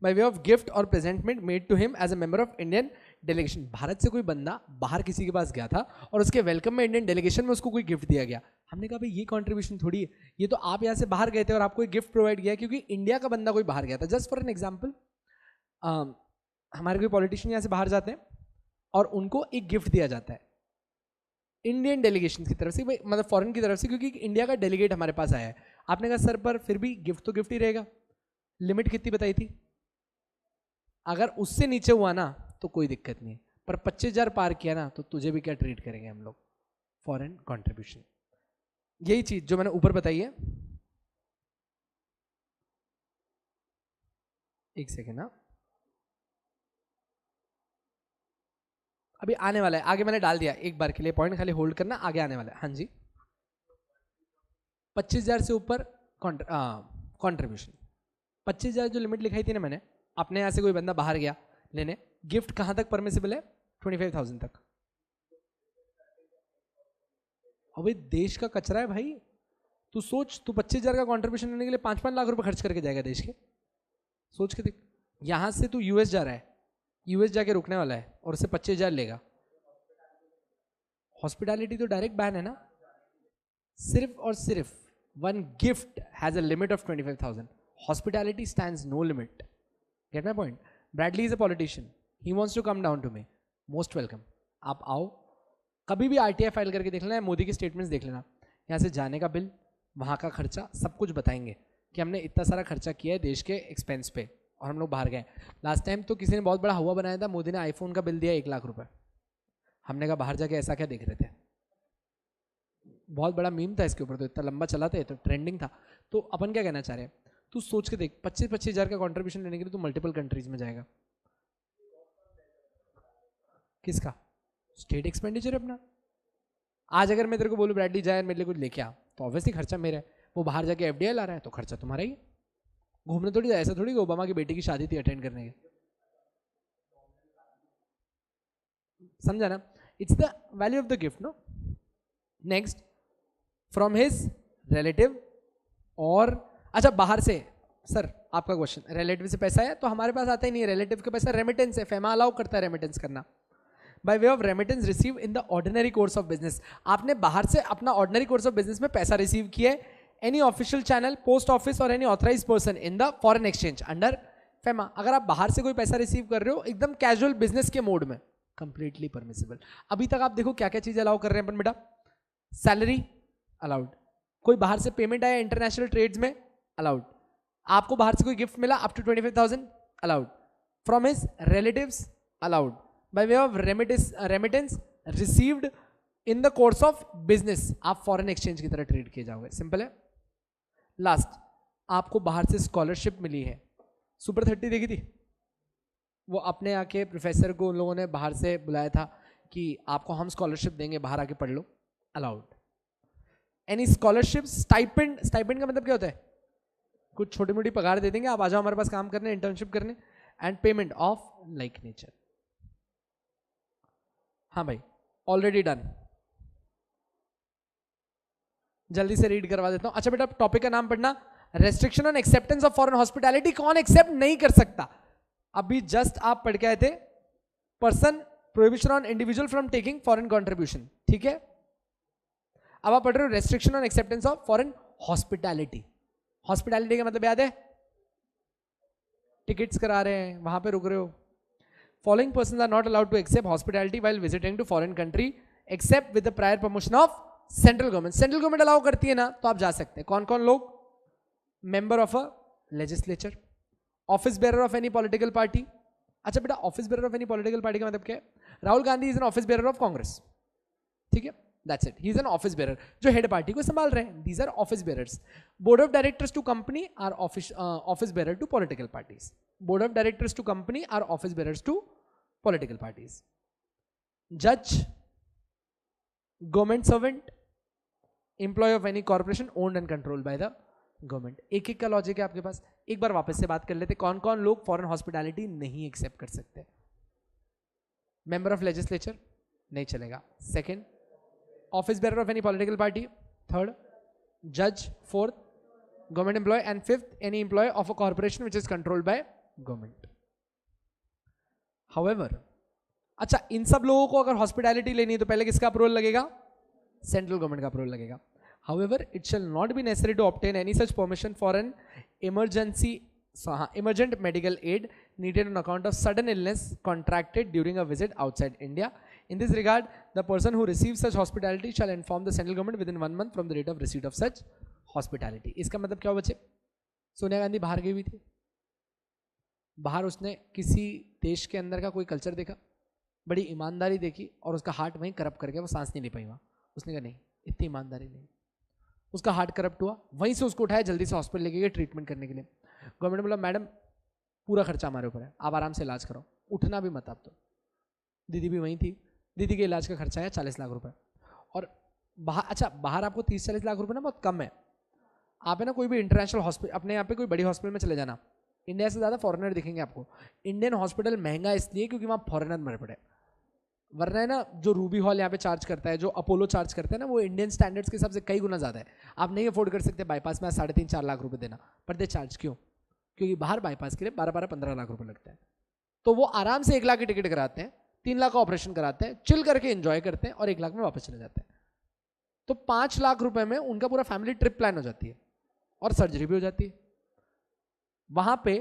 बाय वे ऑफ गिफ्ट और presentment made to him as a member of Indian delegation. Bharat से कोई बंदा बाहर किसी के पास गया था और उसके वेलकम में इंडियन डेलीगेशन में उसको कोई गिफ्ट दिया गया। हमने कहा भाई ये कंट्रीब्यूशन थोड़ी है, ये तो आप यहाँ से बाहर गए थे और आपको एक गिफ्ट प्रोवाइड किया क्योंकि इंडिया का बंदा कोई बाहर गया था। जस्ट फॉर एन एग्जाम्पल, हमारे कोई पॉलिटिशियन यहाँ से बाहर जाते हैं और उनको एक गिफ्ट दिया जाता है इंडियन डेलीगेशन की तरफ से, मतलब फॉरेन की तरफ से, क्योंकि इंडिया का डेलीगेट हमारे पास आया है। आपने कहा सर पर फिर भी गिफ्ट तो गिफ्ट ही रहेगा, लिमिट कितनी बताई थी? अगर उससे नीचे हुआ ना तो कोई दिक्कत नहीं, पर 25,000 पार किया ना तो तुझे भी क्या ट्रीट करेंगे हम लोग, फॉरेन कंट्रीब्यूशन। यही चीज जो मैंने ऊपर बताई है। एक सेकेंड ना, अभी आने वाला है, आगे मैंने डाल दिया, एक बार के लिए पॉइंट खाली होल्ड करना, आगे आने वाला है। हाँ जी, 25,000 से ऊपर कंट्रीब्यूशन। 25,000 जो लिमिट लिखाई थी ना मैंने, अपने यहाँ से कोई बंदा बाहर गया लेने, गिफ्ट कहां तक परमिसिबल है? 25,000 तक। अबे देश का कचरा है भाई, तू सोच, तू 25,000 का कंट्रीब्यूशन लेने के लिए 5-5 लाख रुपए खर्च करके जाएगा देश के। सोच के देख, यहां से तू यूएस जा रहा है, यूएस जाके रुकने वाला है और उससे 25,000 लेगा। हॉस्पिटैलिटी तो डायरेक्ट बैन है ना, सिर्फ और सिर्फ one gift has a limit of 25,000. Hospitality stands no limit. Get my point. Bradley is a politician, he wants to come down to me, most welcome. आप आओ, कभी भी आरटीआई फाइल करके देख लेना, मोदी के स्टेटमेंट्स देख लेना, यहाँ से जाने का बिल, वहाँ का खर्चा, सब कुछ बताएंगे कि हमने इतना सारा खर्चा किया है देश के एक्सपेंस पे और हम लोग बाहर गए. लास्ट टाइम तो किसी ने बहुत बड़ा हुआ बनाया था, मोदी ने आईफोन का बिल दिया 1 लाख रुपए. हमने कहा बाहर जाके ऐसा क्या देख रहे थे, बहुत बड़ा मीम था इसके ऊपर, तो इतना लंबा चला था, तो ट्रेंडिंग था. तो अपन क्या कहना चाह रहे हैं, तू सोच के देख, 25-25 हज़ार का कॉन्ट्रीब्यूशन लेने के लिए तू मल्टीपल कंट्रीज में जाएगा. किसका? स्टेट एक्सपेंडिचर अपना. आज अगर मैं तेरे को बोलूँ ब्रैडली जाए मेरे लिए कुछ लेके आ, तो ऑब्वियसली खर्चा मेरा है. वो बाहर जाके एफडीआई ला रहा है तो खर्चा तुम्हारा ही है. घूमने थोड़ी, ऐसा थोड़ी कि ओबामा की बेटी की शादी थी अटेंड करने की. समझा ना? It's the value of the gift. No, next, from his relative. और अच्छा, बाहर से, सर आपका क्वेश्चन, रिलेटिव से पैसा है तो हमारे पास आता ही नहीं है. रिलेटिव का पैसा रेमिटेंस है, फेमा अलाउ करता है रेमिटेंस करना. Bye way of remittance receive in the ordinary course of business. आपने बाहर से अपना ऑर्डिनरी कोर्स ऑफ बिजनेस में पैसा रिसीव किया है, any official channel, post office और any authorise person in the foreign exchange under FEMA. अगर आप बाहर से कोई पैसा रिसीव कर रहे हो एकदम कैजुअल बिजनेस के मोड में, कंप्लीटली परमिसिबल. अभी तक आप देखो क्या क्या चीजें अलाउ कर रहे हैं अपन बेटा. सैलरी अलाउड, कोई बाहर से पेमेंट आया इंटरनेशनल ट्रेड्स में अलाउड, आपको बाहर से कोई गिफ्ट मिला up to 25,000 allowed, from his relatives allowed, by way of remittance received in the course of business, आप फॉरेन एक्सचेंज की तरह ट्रीट किए जाओगे. सिंपल है. लास्ट, आपको बाहर से स्कॉलरशिप मिली है, सुपर 30 देखी थी, वो अपने आके प्रोफेसर को उन लोगों ने बाहर से बुलाया था कि आपको हम स्कॉलरशिप देंगे, बाहर आके पढ़ लो, allowed. Any scholarship, stipend, stipend का मतलब क्या होता है, कुछ छोटी मोटी पगार दे देंगे, आप आ जाओ हमारे पास काम करने, इंटर्नशिप करने. And payment of like nature. हाँ भाई, ऑलरेडी डन. जल्दी से रीड करवा देता हूं. अच्छा बेटा, टॉपिक का नाम पढ़ना, restriction on acceptance of foreign hospitality. कौन एक्सेप्ट नहीं कर सकता? अभी जस्ट आप पढ़ के आए थे, person, prohibition on individual from taking foreign contribution. ठीक है, अब आप पढ़ रहे हो restriction on acceptance of foreign hospitality. Hospitality का मतलब याद है, टिकट्स करा रहे हैं, वहां पे रुक रहे हो. Following persons are not allowed to accept hospitality while visiting to foreign country except with the prior permission of central government. Central government allow करती है ना, तो आप जा सकते हैं. कौन कौन लोग? Member of a legislature, office bearer of any political party. अच्छा बेटा, office bearer of any political party का मतलब क्या है? Rahul Gandhi is an office bearer of Congress. ठीक है, that's it. He is an office bearer, जो हेड पार्टी को संभाल रहे हैं. These are office bearers. Board of directors to company are office bearer to political parties. Board of directors to company are office bearers to political parties. जज, government servant, employ of any corporation owned and controlled by the government. एक एक का logic है आपके पास. एक बार वापस से बात कर लेते, कौन कौन लोग फॉरेन हॉस्पिटैलिटी नहीं एक्सेप्ट कर सकते? मेंबर ऑफ लेजिस्लेचर नहीं चलेगा. Second, office bearer of any political party. Third, जज. Fourth, government employee. And fifth, any employee of a corporation which is controlled by government. However, अच्छा, इन सब लोगों को अगर हॉस्पिटैलिटी लेनी है तो पहले किसका अप्रूवल लगेगा? सेंट्रल गवर्नमेंट का अप्रूवल लगेगा. However, it shall not be necessary to obtain any such permission for an emergent medical aid needed on account of sudden illness contracted during a visit outside India. In this regard, the person who receives such hospitality shall inform the central government within 1 month from the date of receipt of such hospitality. इसका मतलब क्या हुआ बच्चे? सोनिया गांधी बाहर गई हुई थी, बाहर उसने किसी देश के अंदर का कोई कल्चर देखा, बड़ी ईमानदारी देखी और उसका हार्ट वहीं करप्ट कर गया, वो सांस नहीं ले पाई वहाँ. उसने कहा नहीं, इतनी ईमानदारी नहीं. उसका हार्ट करप्ट हुआ, वहीं से उसको उठाया, जल्दी से हॉस्पिटल लेके गए ट्रीटमेंट करने के लिए. गवर्नमेंट बोला मैडम पूरा खर्चा हमारे ऊपर है, आप आराम से इलाज करो, उठना भी मत आप. तो दीदी भी वहीं थी, दीदी के इलाज का खर्चा है 40 लाख रुपए. और बाहर, अच्छा बाहर आपको 30-40 लाख रुपए ना बहुत कम है. आप है ना कोई भी इंटरनेशनल हॉस्पिटल, अपने यहाँ पे कोई बड़ी हॉस्पिटल में चले जाना, इंडिया से ज़्यादा फॉरेनर दिखेंगे आपको. इंडियन हॉस्पिटल महंगा इसलिए क्योंकि वहाँ फॉरेनर मर पड़े. वरना है ना, जो रूबी हॉल यहाँ पे चार्ज करता है, जो अपोलो चार्ज करता है ना, वो इंडियन स्टैंडर्ड्स के हिसाब से कई गुना ज़्यादा है. आप नहीं अफोर्ड कर सकते बाईपास में 3.5-4 लाख रुपए देना, पर दे चार्ज क्यों? क्योंकि बाहर बाईपास के लिए 12-15 लाख रुपए लगता है. तो वो आराम से 1 लाख की टिकट कराते हैं, 3 लाख का ऑपरेशन कराते हैं, चिल करके एंजॉय करते हैं और 1 लाख में वापस चले जाते हैं। तो 5 लाख रुपए में उनका पूरा फैमिली ट्रिप प्लान हो जाती है और सर्जरी भी हो जाती है। वहां पे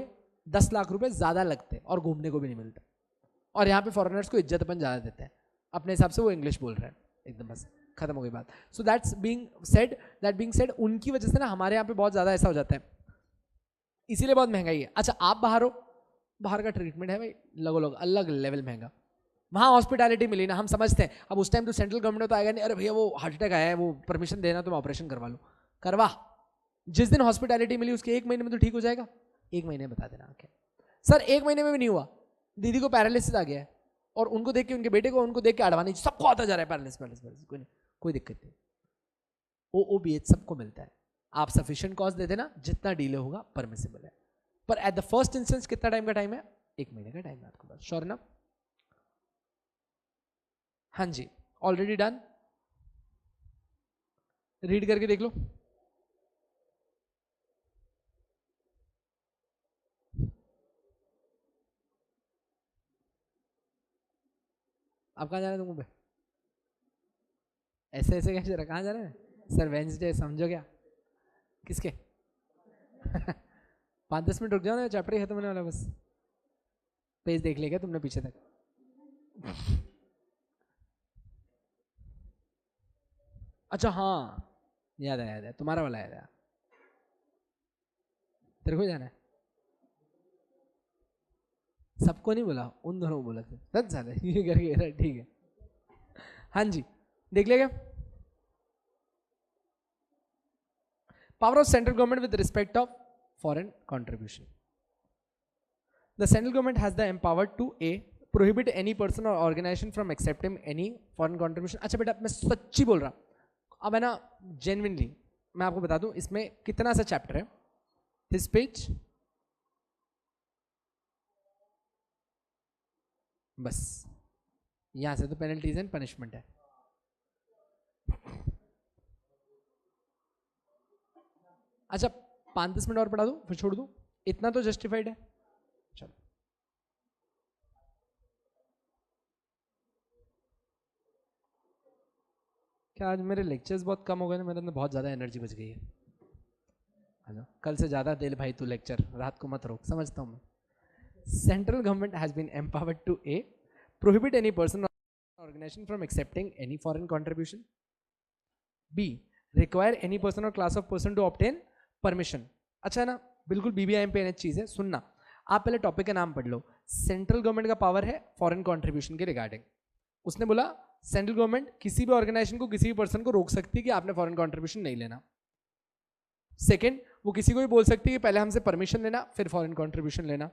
10 लाख रुपए ज्यादा लगते हैं और घूमने को भी नहीं मिलता। और यहाँ पे फॉरेनर्स को इज्जत अपन ज्यादा देते हैं, अपने हिसाब से वो इंग्लिश बोल रहे हैं एकदम, बस खत्म हो गई बात। सो दैट बीइंग सेड उनकी वजह से ना हमारे यहाँ पे बहुत ज्यादा ऐसा हो जाता है, इसीलिए बहुत महंगाई है। अच्छा आप बाहर हो, बाहर का ट्रीटमेंट है भाई लगो लोग अलग लेवल महंगा, वहाँ हॉस्पिटैलिटी मिली ना, हम समझते हैं। अब उस टाइम तो सेंट्रल गवर्नमेंट तो आएगा नहीं, अरे भैया वो हार्ट अटैक आया है, वो परमिशन देना तो मैं ऑपरेशन करवा लूँ, करवा। जिस दिन हॉस्पिटैलिटी मिली उसके 1 महीने में तो ठीक हो जाएगा, 1 महीने में बता देना आके सर 1 महीने में भी नहीं हुआ, दीदी को पैरालिसिस आ गया है और उनको देख के उनके बेटे को उनको देख के अडवाणी सबको आता जा रहा है पैरालिसिस, कोई दिक्कत नहीं, OOBH सबको मिलता है। आप सफिशिएंट कॉस्ट दे देना, जितना डिले होगा परमिसिबल है, पर एट द फर्स्ट इंस्टेंस कितना टाइम का टाइम है, 1 महीने का टाइम है आपके पास। श्योर ना? हाँ जी, ऑलरेडी डन, रीड करके देख लो। आप कहाँ जा रहे हैं तुम पे? ऐसे ऐसे कैसे रहा, कहाँ जा रहे हैं सर? वेंसडे समझो क्या किसके? 5-10 मिनट रुक जाओ ना, चैप्टर ही खत्म होने वाला, बस पेज देख लिया क्या तुमने पीछे तक? अच्छा हाँ याद है तुम्हारा वाला याद है, तेरे को जाना है? सबको नहीं बोला, उन दोनों को बोला थे, 10 साल है ये करके, ठीक है। हाँ जी देख लिया क्या? Power of central government with respect of foreign contribution. The central government has the empower to A prohibit any person or organization from accepting any foreign contribution. अच्छा बेटा मैं सच्ची बोल रहा, अब है ना जेन्युइनली मैं आपको बता दूं इसमें कितना सा चैप्टर है। दिस पेज बस यहां से तो पेनल्टीज एंड पनिशमेंट है। अच्छा 5-10 मिनट और पढ़ा दूं फिर छोड़ दूं, इतना तो जस्टिफाइड है। चलो क्या आज मेरे लेक्चर्स बहुत कम हो गए ना, मेरे अंदर बहुत ज़्यादा एनर्जी बच गई है। कल से ज़्यादा दे भाई तू लेक्चर, रात को मत रोक, समझता हूँ मैं। Central government has been empowered to A prohibit any person or organization from accepting any foreign contribution. B require any person or class of person to obtain permission. अच्छा है ना, बिल्कुल BBIM पे चीज़ है, सुनना। आप पहले टॉपिक का नाम पढ़ लो। सेंट्रल गवर्नमेंट का पावर है फॉरेन कंट्रीब्यूशन के रिगार्डिंग। उसने बोला सेंट्रल गवर्नमेंट किसी भी ऑर्गेनाइजेशन को, किसी भी पर्सन को रोक सकती है कि आपने फॉरेन कंट्रीब्यूशन नहीं लेना। सेकंड, वो किसी को भी बोल सकती है कि पहले हमसे परमिशन लेना फिर फॉरेन कंट्रीब्यूशन लेना।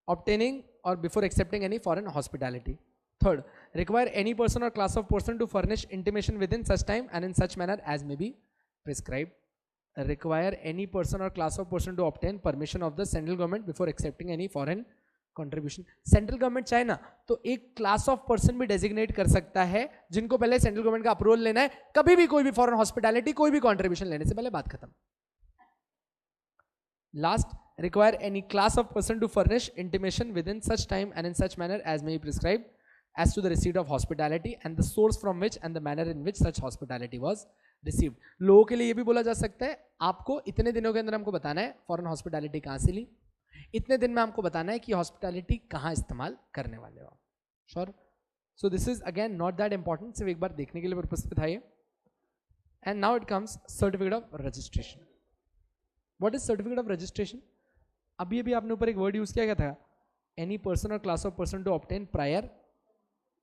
obtaining or before accepting any foreign hospitality. Third, require any person or class of person to furnish intimation within such time and in such manner as may be prescribed. Require any person or class of person to obtain permission of the central government before accepting any foreign contribution. Central government चाहे ना तो एक class of person भी designate कर सकता है जिनको पहले सेंट्रल गवर्नमेंट का अप्रूवल लेना है, कभी भी कोई भी फॉरेन हॉस्पिटैलिटी कोई भी कॉन्ट्रीब्यूशन लेने से पहले, बात खत्म। Last, require any class of person to furnish intimation within such time and in such manner as may be prescribed as to the receipt of hospitality and the source from which and the manner in which such hospitality was received. लोगों के लिए ये भी बोला जा सकता है आपको इतने दिनों के अंदर हमको बताना है फॉरेन हॉस्पिटैलिटी कहाँ से ली, इतने दिन में हमको बताना है कि हॉस्पिटैलिटी कहाँ इस्तेमाल करने वाले हो। Sure? So this is again not that important, सिर्फ एक बार देखने के लिए पर्पस पे था ये। And now it comes certificate of registration. What is certificate of registration? अभी अभी आपने ऊपर एक वर्ड यूज किया गया था, एनी पर्सन और class of person to obtain prior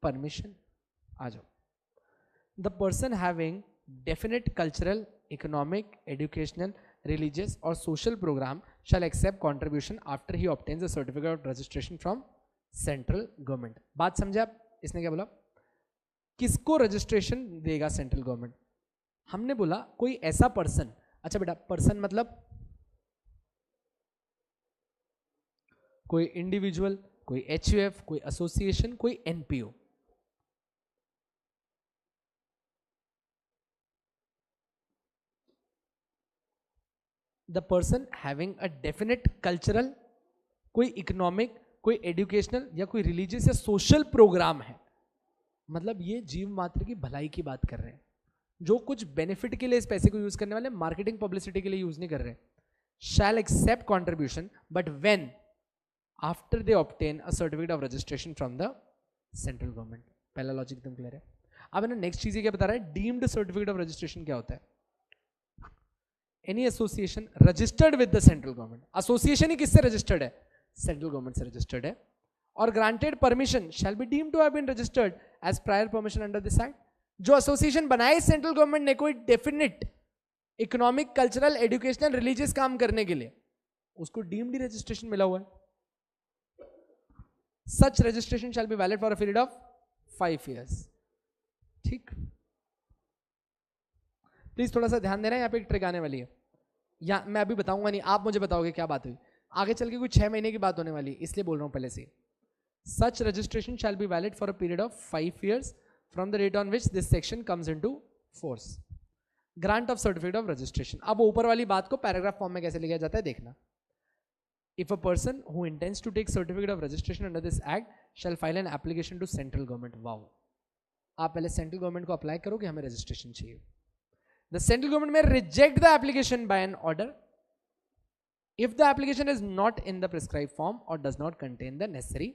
permission. आ जाओ। The person having definite cultural, economic, educational, religious और social program shall accept contribution after he obtains the certificate of registration from central government. बात समझे आप? इसने क्या बोला, किसको रजिस्ट्रेशन देगा सेंट्रल गवर्नमेंट? हमने बोला कोई ऐसा पर्सन। अच्छा बेटा पर्सन मतलब कोई इंडिविजुअल, कोई HUF, कोई एसोसिएशन, कोई NPO। The person having a definite cultural, कोई इकोनॉमिक, कोई एजुकेशनल या कोई रिलीजियस या सोशल प्रोग्राम है, मतलब ये जीव मात्र की भलाई की बात कर रहे हैं, जो कुछ बेनिफिट के लिए इस पैसे को यूज करने वाले, मार्केटिंग पब्लिसिटी के लिए यूज नहीं कर रहे, shall accept contribution but when after they obtain a certificate of registration from the central government. पहला लॉजिक एकदम क्लियर है। अब ना नेक्स्ट चीज क्या बता रहा है, डीम्ड सर्टिफिकेट ऑफ रजिस्ट्रेशन क्या होता है? Any association registered with the central government, association ही किससे रजिस्टर्ड है? सेंट्रल गवर्नमेंट से रजिस्टर्ड है, और granted permission shall be deemed to have been registered as prior permission under this act. जो एसोसिएशन बनाए सेंट्रल गवर्नमेंट ने कोई definite economic, cultural, educational, religious काम करने के लिए, उसको डीम्ड रजिस्ट्रेशन मिला हुआ है। सच registration shall be valid for a period of 5 years। ठीक, प्लीज थोड़ा सा ध्यान देना, यहाँ पे एक ट्रिक आने वाली है, या मैं अभी बताऊंगा नहीं, आप मुझे बताओगे क्या बात हुई, आगे चल के कुछ 6 महीने की बात होने वाली है, इसलिए बोल रहा हूं पहले से। Such registration shall be valid for a period of 5 years from the date on which this section comes into force. Grant of certificate of registration, अब ऊपर वाली बात को पैराग्राफ फॉर्म में कैसे लिखा जाता है देखना। If a person who intends to take certificate of registration under this act shall file an application to central government। Wow, आप पहले सेंट्रल गवर्नमेंट को अप्लाई करो कि हमें रजिस्ट्रेशन चाहिए। The central government may reject the application by an order if the application is not in the prescribed form or does not contain the necessary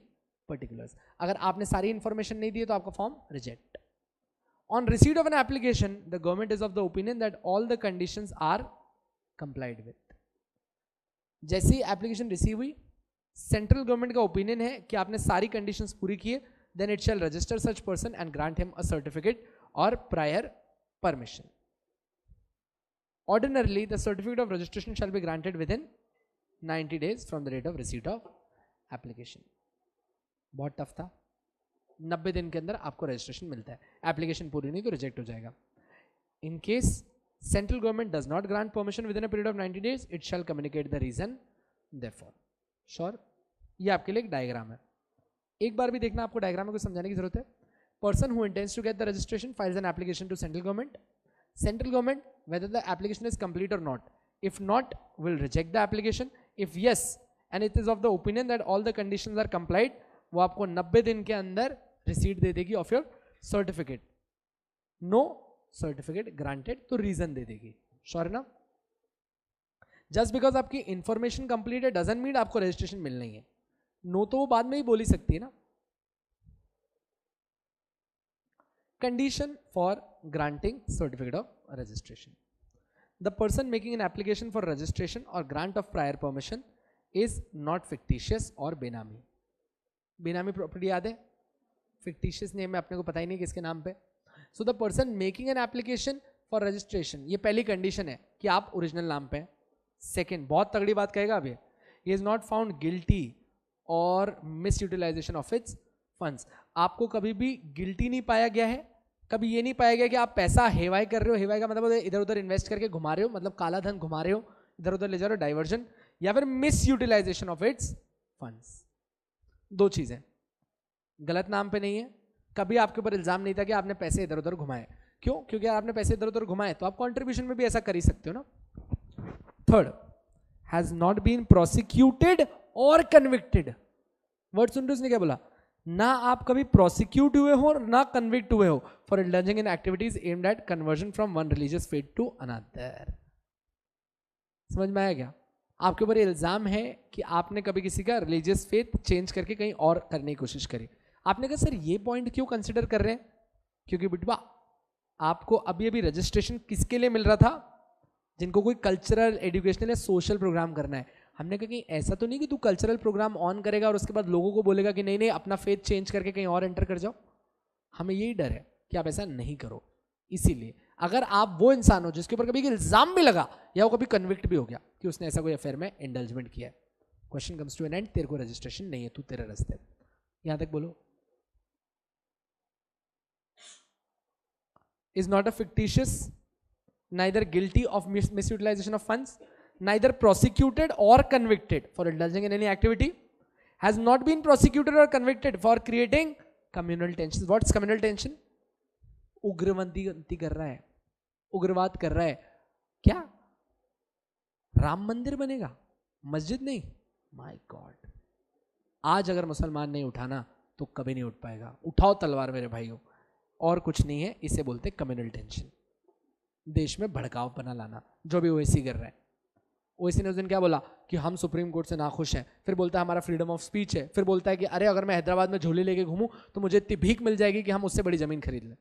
particulars। अगर आपने सारी इंफॉर्मेशन नहीं दी तो आपका form reject. On receipt of an application, the government is of the opinion that all the conditions are complied with। जैसे ही application receive हुई, central government का opinion है कि आपने सारी कंडीशंस पूरी किए, then it shall register such person and grant him a certificate और prior permission. Ordinarily the certificate of registration shall be granted with in 90 days from the date of receipt of application. बहुत tough था, 90 दिन के अंदर आपको registration मिलता है, application पूरी नहीं तो रिजेक्ट हो जाएगा। In case central government does not grant permission within a period of 90 days, it shall communicate the reason therefore। Sure, ये आपके लिए एक डायग्राम है, एक बार भी देखना, आपको डायग्राम में कुछ समझाने की जरूरत है। Person who intends to get the registration files an application to central government। Central government, whether the application is complete or not, if not will reject the application, if yes and it is of the opinion that all the conditions are complied, वो आपको 90 दिन के अंदर receipt दे देगी of your certificate. No certificate granted तो reason दे देगी। श्योर ना? जस्ट बिकॉज आपकी इंफॉर्मेशन कंप्लीट है डजंट मीन आपको रजिस्ट्रेशन मिलना ही है। नो तो वो बाद में ही बोल ही सकती है ना। Condition for granting certificate of registration, the person making an application for registration और grant of prior permission is not fictitious और बेनामी। बेनामी प्रॉपर्टी याद है, फिक्टिशियस नेम में अपने को पता ही नहीं किसके नाम पे। So the person making an application for registration, ये पहली कंडीशन है कि आप ओरिजिनल नाम पे। सेकेंड, बहुत तगड़ी बात कहेगा अभी, he is not found guilty और misutilisation of its funds. आपको कभी भी गिल्टी नहीं पाया गया है, कभी ये नहीं पाया गया कि आप पैसा हेवाई कर रहे हो। हेवाई का मतलब इधर उधर इन्वेस्ट करके घुमा रहे हो, मतलब काला धन घुमा रहे हो, इधर उधर ले जा रहे हो, डाइवर्जन, या फिर misutilisation of its funds. दो चीजें, गलत नाम पे नहीं है, कभी आपके ऊपर इल्जाम नहीं था कि आपने पैसे इधर उधर घुमाए। क्यों? क्योंकि आपने पैसे इधर उधर घुमाए तो आप कंट्रीब्यूशन में भी ऐसा कर ही सकते हो ना। Third, has not been prosecuted और कन्विक्टेड। वर्ड सुन रहे हो उसने क्या बोला? ना आप कभी प्रोसिक्यूट हुए हो ना कन्विक्ट हुए हो for indulging in activities aimed at conversion from one religious faith to another. समझ में आया क्या? आपके ऊपर इल्जाम है कि आपने कभी किसी का रिलीजियस फेथ चेंज करके कहीं और करने की कोशिश करी। आपने कहा सर ये पॉइंट क्यों कंसिडर कर रहे हैं? क्योंकि बिटवा आपको अभी अभी रजिस्ट्रेशन किसके लिए मिल रहा था? जिनको कोई कल्चरल, एजुकेशनल या सोशल प्रोग्राम करना है। हमने कहा कि ऐसा तो नहीं कि तू कल्चरल प्रोग्राम ऑन करेगा और उसके बाद लोगों को बोलेगा कि नहीं नहीं अपना फेथ चेंज करके कहीं और एंटर कर जाओ। हमें यही डर है कि आप ऐसा नहीं करो। इसीलिए अगर आप वो इंसान हो जिसके ऊपर कभी इल्जाम भी लगा या वो कभी कन्विक्ट भी हो गया कि उसने ऐसा कोई अफेयर में इंडल्जमेंट किया है, question comes to an end, तेरे को रजिस्ट्रेशन नहीं है, तू तेरे रास्ते। यहां तक बोलो। is not a fictitious, neither guilty of misutilization of funds, neither prosecuted or convicted for indulging in any activity, has not been prosecuted or convicted for creating communal tensions। What's communal tension? उग्रवादी कर रहा है, उग्रवाद कर रहा है। क्या राम मंदिर बनेगा, मस्जिद नहीं? माय गॉड, आज अगर मुसलमान नहीं उठाना तो कभी नहीं उठ पाएगा। उठाओ तलवार मेरे भाइयों, और कुछ नहीं है, इसे बोलते कम्युनल टेंशन। देश में भड़काव बना लाना, जो भी ओवैसी कर रहा है। ओवैसी ने उस दिन क्या बोला कि हम सुप्रीम कोर्ट से नाखुश हैं, फिर बोलता है हमारा फ्रीडम ऑफ स्पीच है, फिर बोलता है कि अरे अगर मैं हैदराबाद में झोले लेके घूमूं तो मुझे इतनी भीख मिल जाएगी कि हम उससे बड़ी जमीन खरीद लें।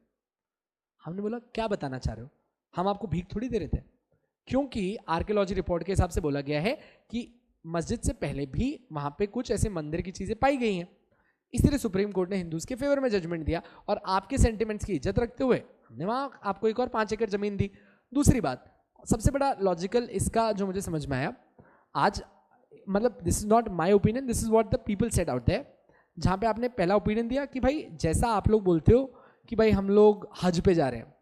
हमने बोला क्या बताना चाह रहे हो, हम आपको भीख थोड़ी दे रहे थे, क्योंकि आर्कियोलॉजी रिपोर्ट के हिसाब से बोला गया है कि मस्जिद से पहले भी वहां पे कुछ ऐसे मंदिर की चीजें पाई गई हैं, इसलिए सुप्रीम कोर्ट ने हिंदूज के फेवर में जजमेंट दिया और आपके सेंटिमेंट्स की इज्जत रखते हुए हमने वहां आपको एक और 5 एकड़ जमीन दी। दूसरी बात, सबसे बड़ा लॉजिकल इसका जो मुझे समझ में आया, आज मतलब this is not my opinion, this is what the people said out there, जहां पे आपने पहला ओपिनियन दिया कि भाई जैसा आप लोग बोलते हो कि भाई हम लोग हज पे जा रहे हैं,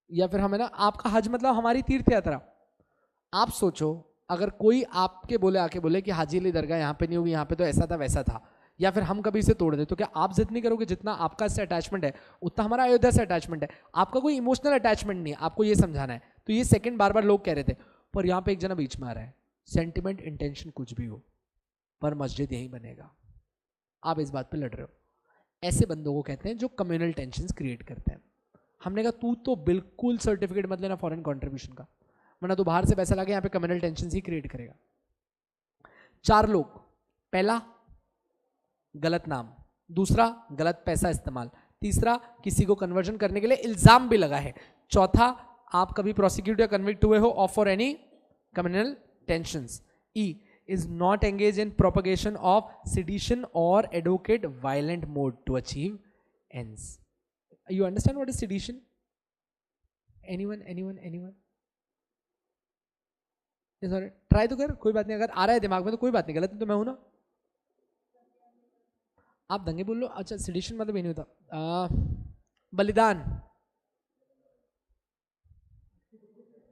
या फिर हमें ना, आपका हज मतलब हमारी तीर्थ यात्रा। आप सोचो अगर कोई आपके बोले आके बोले कि हाजी अली दरगाह यहाँ पे नहीं होगी, यहाँ पे तो ऐसा था वैसा था, या फिर हम कभी इसे तोड़ दे, तो क्या आप जिद नहीं करोगे? जितना आपका इससे अटैचमेंट है उतना हमारा अयोध्या से अटैचमेंट है। आपका कोई इमोशनल अटैचमेंट नहीं है, आपको ये समझाना है। तो ये सेकंड बार बार लोग कह रहे थे, पर यहाँ पे एक जना बीच में आ रहा है, सेंटिमेंट इंटेंशन कुछ भी हो पर मस्जिद यहीं बनेगा। आप इस बात पे लड़ रहे हो। ऐसे बंदों को कहते हैं जो कम्युनल टेंशन क्रिएट करते हैं। हमने कहा तू तो बिल्कुल सर्टिफिकेट मत लेना फॉरेन कॉन्ट्रीब्यूशन का, वरना तो बाहर से पैसा लाके यहाँ पे कम्युनल टेंशन ही क्रिएट करेगा। 4 लोग, पहला गलत नाम, दूसरा गलत पैसा इस्तेमाल, तीसरा किसी को कन्वर्जन करने के लिए इल्जाम भी लगा है, चौथा आप कभी प्रोसिक्यूट या कन्विक्ट हुए हो of for any communal tensions, E is not engaged in propagation of sedition or advocate violent mode to achieve ends. You understand what is sedition? Anyone? Sorry, try तो कर, कोई बात नहीं, अगर आ रहा है दिमाग में तो कोई बात नहीं, गलत तो मैं हूं ना। आप दंगे बोल लो। अच्छा, sedition मतलब ये नहीं होता, बलिदान।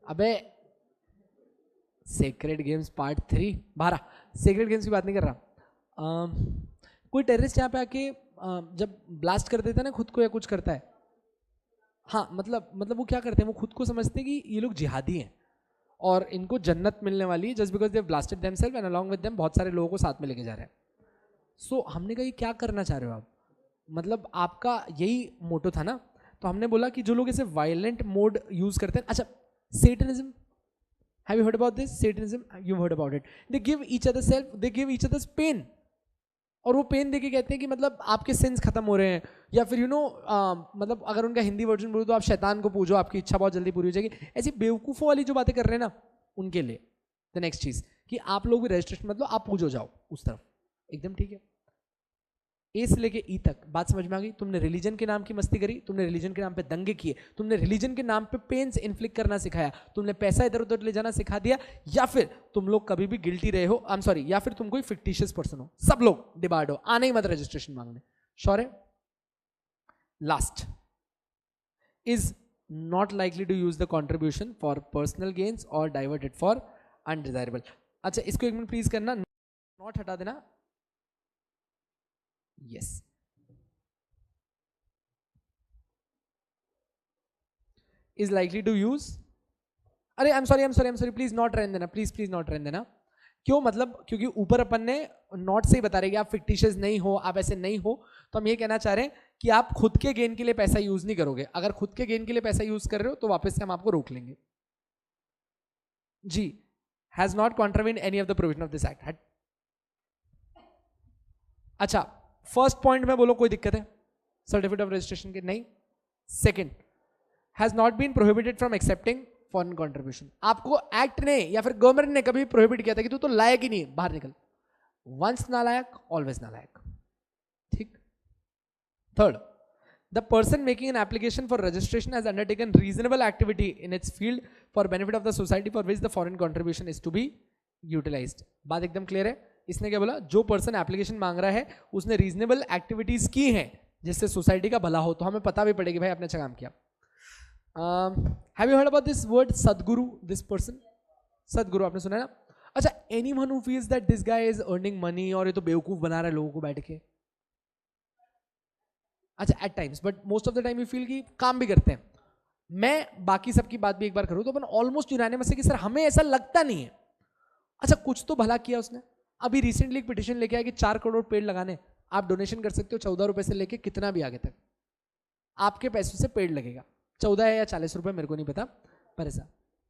अबे sacred games part 3 12, sacred games की बात नहीं कर रहा। कोई टेररिस्ट यहाँ पे आके जब ब्लास्ट कर देता है ना खुद को या कुछ करता है, हाँ मतलब वो क्या करते हैं, वो खुद को समझते हैं कि ये लोग जिहादी हैं और इनको जन्नत मिलने वाली है just because they blasted themselves and along with them बहुत सारे लोगों को साथ में लेके जा रहे हैं। सो हमने कहा ये क्या करना चाह रहे हो आप, मतलब आपका यही मोटो था ना। तो हमने बोला कि जो लोग इसे वायलेंट मोड यूज करते हैं, अच्छा Satanism, have you heard about this? Satanism, you've heard about it. They give each other self, they give each other's pain, और वो पेन देके कहते हैं कि मतलब आपके सिंस खत्म हो रहे हैं, या फिर मतलब अगर उनका हिंदी वर्जन बोलो तो आप शैतान को पूजो, आपकी इच्छा बहुत जल्दी पूरी हो जाएगी। ऐसी बेवकूफ़ों वाली जो बातें कर रहे हैं ना, उनके लिए द नेक्स्ट चीज़ कि आप लोग भी रजिस्ट्रेशन मतलब आप पूजो जाओ उस तरफ, एकदम ठीक है। ए से लेके ई तक बात समझ में आ गई। तुमने रिलीजन के नाम की मस्ती करी, तुमने रिलीजन के नाम पे दंगे किए, तुमने रिलीजन के नाम पे पेन्स इन्फ्लिक्ट करना सिखाया, तुमने पैसा इधर उधर ले जाना सिखा दिया, या फिर तुम लोग कभी भी गिल्टी रहे हो, आई एम सॉरी, या फिर तुम कोई फिक्टिशियस पर्सन हो, सब लोग डिबार्ड हो, आने ही मत रजिस्ट्रेशन मांगने। श्योर है? Last is not likely to use the contribution for personal gains और डाइवर्ट इट फॉर अनडिजायरेबल। अच्छा इसको एक मिनट प्लीज करना, नॉट हटा देना। Yes. Is likely to use, अरे I'm sorry, प्लीज नॉट रहने देना, प्लीज नॉट रहने देना। क्यों? मतलब क्योंकि ऊपर अपन ने नॉट से ही बता रहे कि आप फिक्टिशियस नहीं हो, आप ऐसे नहीं हो, तो हम ये कहना चाह रहे हैं कि आप खुद के गेन के लिए पैसा यूज नहीं करोगे। अगर खुद के गेन के लिए पैसा यूज कर रहे हो तो वापस से हम आपको रोक लेंगे। जी, has not contravened any of the provision of this act. अच्छा फर्स्ट पॉइंट में बोलो कोई दिक्कत है सर्टिफिकेट ऑफ रजिस्ट्रेशन के? नहीं। Second, has not been prohibited from accepting foreign contribution. आपको एक्ट ने या फिर गवर्नमेंट ने कभी प्रोहिबिट किया था कि तू तो लायक ही नहीं, बाहर निकल। वंस नालायक ऑलवेज नालायक, ठीक। Third, the person making an application for registration has undertaken reasonable activity in its field for benefit of the society for which the foreign contribution is to be utilised. बात एकदम clear है। इसने क्या बोला? जो person application मांग रहा है उसने रीजनेबल एक्टिविटीज की हैं जिससे सोसाइटी का भला हो, तो हमें पता भी पड़ेगी भाई आपने अच्छा काम किया। Have you heard about this word सदगुरु? दिस पर्सन सदगुरु आपने सुना है ना? अच्छा, anyone who feels that this guy is earning money और ये तो बेवकूफ बना रहा है लोगों को बैठ के, अच्छा at times, but most of the time you feel कि काम भी करते हैं। मैं बाकी सबकी बात भी एक बार करूं तो अपन ऑलमोस्ट यूनानिमस है कि सर हमें ऐसा लगता नहीं है। अच्छा कुछ तो भला किया उसने, अभी रिसेंटली एक पिटिशन लेके आया कि 4 करोड़ पेड़ लगाने, आप डोनेशन कर सकते हो 14 रुपए से लेके कितना भी आगे तक, आपके पैसों से पेड़ लगेगा। 14 है या 40 रुपए मेरे को नहीं पता, पर ऐसा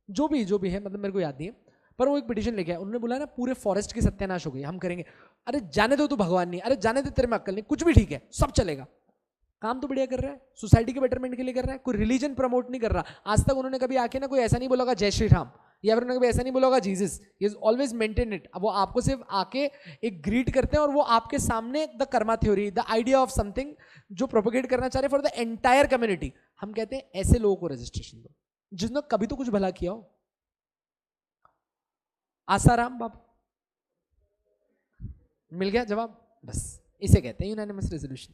जो भी है, मतलब मेरे को याद नहीं है, पर वो एक पिटिशन लेके आया। उन्होंने बोला ना पूरे फॉरेस्ट की सत्यानाश हो गई, हम करेंगे। अरे जाने दो, तू भगवान नहीं, अरे जाने दे, तेरे में अक्ल नहीं, कुछ भी ठीक है, सब चलेगा। काम तो बढ़िया कर रहा है, सोसाइटी के बेटरमेंट के लिए कर रहा है, कोई रिलीजन प्रमोट नहीं कर रहा। आज तक उन्होंने कभी आके ना कोई ऐसा नहीं बोला होगा जय श्री राम, या फिर उन्होंने कभी ऐसा नहीं बोला होगा Jesus, he is always maintain it. अब वो आपको सिर्फ आके एक ग्रीट करते हैं और वो आपके सामने the Karma theory, the idea of something जो प्रोपोगेट करना चाह रहे फॉर द एंटायर कम्युनिटी। हम कहते हैं ऐसे लोगों को रजिस्ट्रेशन दो जिसने कभी तो कुछ भला किया हो। आसाराम बाबू, मिल गया जवाब, बस इसे कहते हैं unanimous resolution.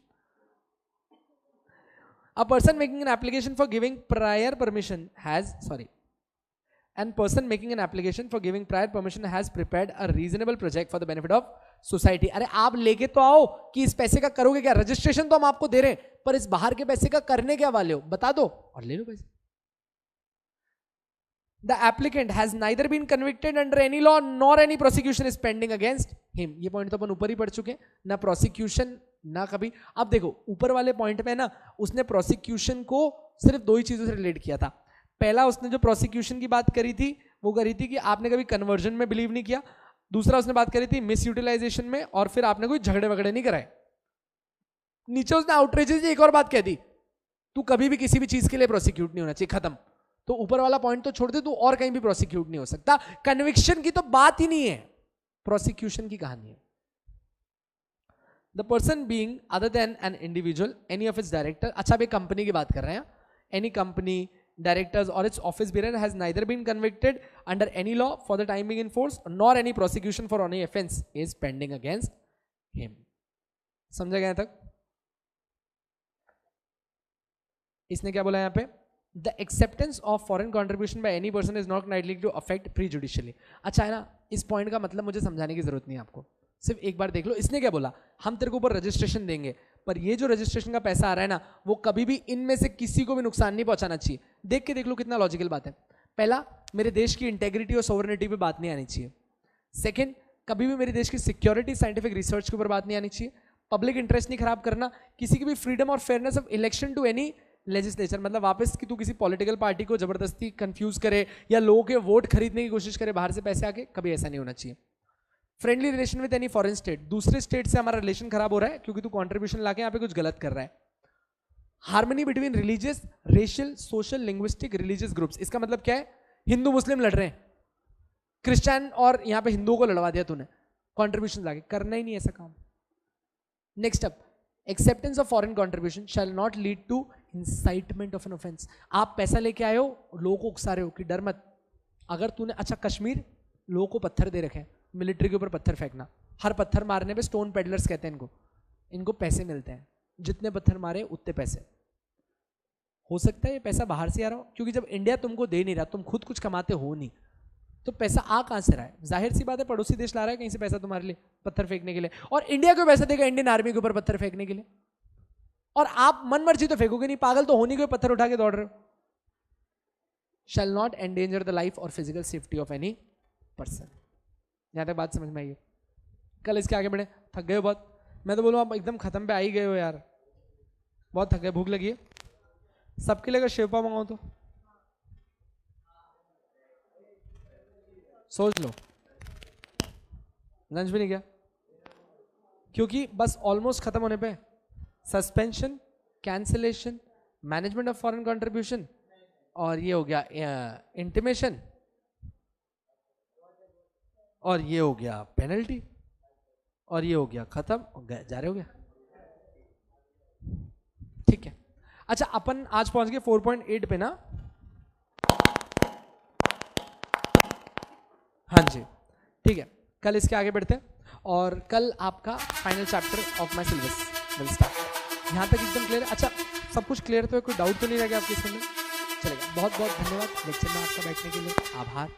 A person making an application for giving prior permission has prepared a reasonable project for the benefit of society। अरे आप लेके तो आओ कि इस पैसे का करोगे क्या, रजिस्ट्रेशन तो हम आपको दे रहे हैं, पर इस बाहर के पैसे का करने क्या वाले हो बता दो और ले लो पैसे। The applicant has neither been convicted under any law nor any prosecution is pending against him। ये पॉइंट तो अपन ऊपर ही पढ़ चुके हैं ना, प्रोसिक्यूशन ना कभी। अब देखो ऊपर वाले पॉइंट में ना उसने प्रोसिक्यूशन को सिर्फ 2 ही चीजों से रिलेट किया था। पहला उसने जो प्रोसिक्यूशन की बात करी थी वो करी थी कि आपने कभी कन्वर्जन में बिलीव नहीं किया। दूसरा उसने बात करी थी मिस यूटिलाइजेशन में, और फिर आपने कोई झगड़े वगड़े नहीं कराए। नीचे उसने आउटरेजेस एक और बात कह दी, तू कभी भी किसी भी चीज के लिए प्रोसिक्यूट नहीं होना चाहिए, खत्म। तो ऊपर वाला पॉइंट तो छोड़ दे, तू और कहीं भी प्रोसिक्यूट नहीं हो सकता। कन्विक्शन की तो बात ही नहीं है, प्रोसिक्यूशन की कहानी है। The person being other than an individual any of its director, अच्छा अब एक कंपनी की बात कर रहे हैं, एनी कंपनी डायरेक्टर्स और its office bearer has neither been convicted under any law for the time being in force nor any prosecution for any offence is pending against him. समझा गया तक? इसने क्या बोला यहां पे, The acceptance of foreign contribution by any person is not likely to affect prejudicially। अच्छा है ना, इस पॉइंट का मतलब मुझे समझाने की जरूरत नहीं है आपको, सिर्फ एक बार देख लो। इसने क्या बोला, हम तेरे को ऊपर रजिस्ट्रेशन देंगे, पर ये जो रजिस्ट्रेशन का पैसा आ रहा है ना वो कभी भी इनमें से किसी को भी नुकसान नहीं पहुंचाना चाहिए। देख लो कितना लॉजिकल बात है। पहला, मेरे देश की इंटेग्रिटी और सोवरेनिटी पे बात नहीं आनी चाहिए। सेकेंड, कभी भी मेरे देश की सिक्योरिटी साइंटिफिक रिसर्च के ऊपर बात नहीं आनी चाहिए। पब्लिक इंटरेस्ट नहीं खराब करना, किसी की भी फ्रीडम और fairness of election to any legislature, मतलब वापस कि तू किसी पॉलिटिकल पार्टी को जबरदस्ती कंफ्यूज करे या लोगों के वोट खरीदने की कोशिश करे बाहर से पैसे आके, कभी ऐसा नहीं होना चाहिए। Friendly relation with any foreign state, दूसरे स्टेट से हमारा रिलेशन खराब हो रहा है क्योंकि तू कंट्रीब्यूशन लाके यहाँ पे कुछ गलत कर रहा है। Harmony between religious, racial, social, linguistic, religious groups, इसका मतलब क्या है, हिंदू मुस्लिम लड़ रहे हैं, क्रिश्चियन और यहाँ पे हिंदुओं को लड़वा दिया तूने कंट्रीब्यूशन लाके, करना ही नहीं ऐसा काम। Next up, acceptance of foreign contribution shall not lead to incitement of an offence. आप पैसा लेके आए हो, लोगों को उकसा रहे हो कि डर मत। अगर तूने, अच्छा कश्मीर लोगों को पत्थर दे रखे हैं, मिलिट्री के ऊपर पत्थर फेंकना, हर पत्थर मारने पे स्टोन पेडलर्स कहते हैं इनको पैसे मिलते हैं, जितने पत्थर मारे उतने पैसे। हो सकता है ये पैसा बाहर से आ रहा हो, क्योंकि जब इंडिया तुमको दे नहीं रहा, तुम खुद कुछ कमाते हो नहीं, तो पैसा आ कहां से रहा है? जाहिर सी बात है पड़ोसी देश ला रहा है कहीं से पैसा तुम्हारे लिए पत्थर फेंकने के लिए, और इंडिया को पैसा देगा इंडियन आर्मी के ऊपर पत्थर फेंकने के लिए, और आप मन मर्जी तो फेंकोगे नहीं, पागल तो होने के पत्थर उठा के दौड़ रहे हो। Shall not endanger the life और physical safety of any person. यहां तक बात समझ में आई है? कल इसके आगे बढ़े, थक गए हो बहुत, मैं तो बोलूँ आप एकदम खत्म पे आ ही गए हो यार, बहुत थक गए, भूख लगी है सबके लिए। अगर शेवपा मंगाऊं तो सोच लो, लंच भी नहीं किया क्योंकि बस ऑलमोस्ट खत्म होने पे suspension, cancellation, management of foreign contribution, और ये हो गया इंटीमेशन, और ये हो गया पेनल्टी, और ये हो गया खत्म, जा रहे हो गया। ठीक है, अच्छा अपन आज पहुंच गए 4.8 पे ना। हाँ जी ठीक है, कल इसके आगे बढ़ते हैं, और कल आपका final chapter of my syllabus will start. यहाँ तक एकदम क्लियर है? अच्छा सब कुछ क्लियर तो है, कोई डाउट तो नहीं रह गया आपके इसमें? चलेगा, बहुत बहुत धन्यवाद लेक्चर में आपका बैठने के लिए, आभार।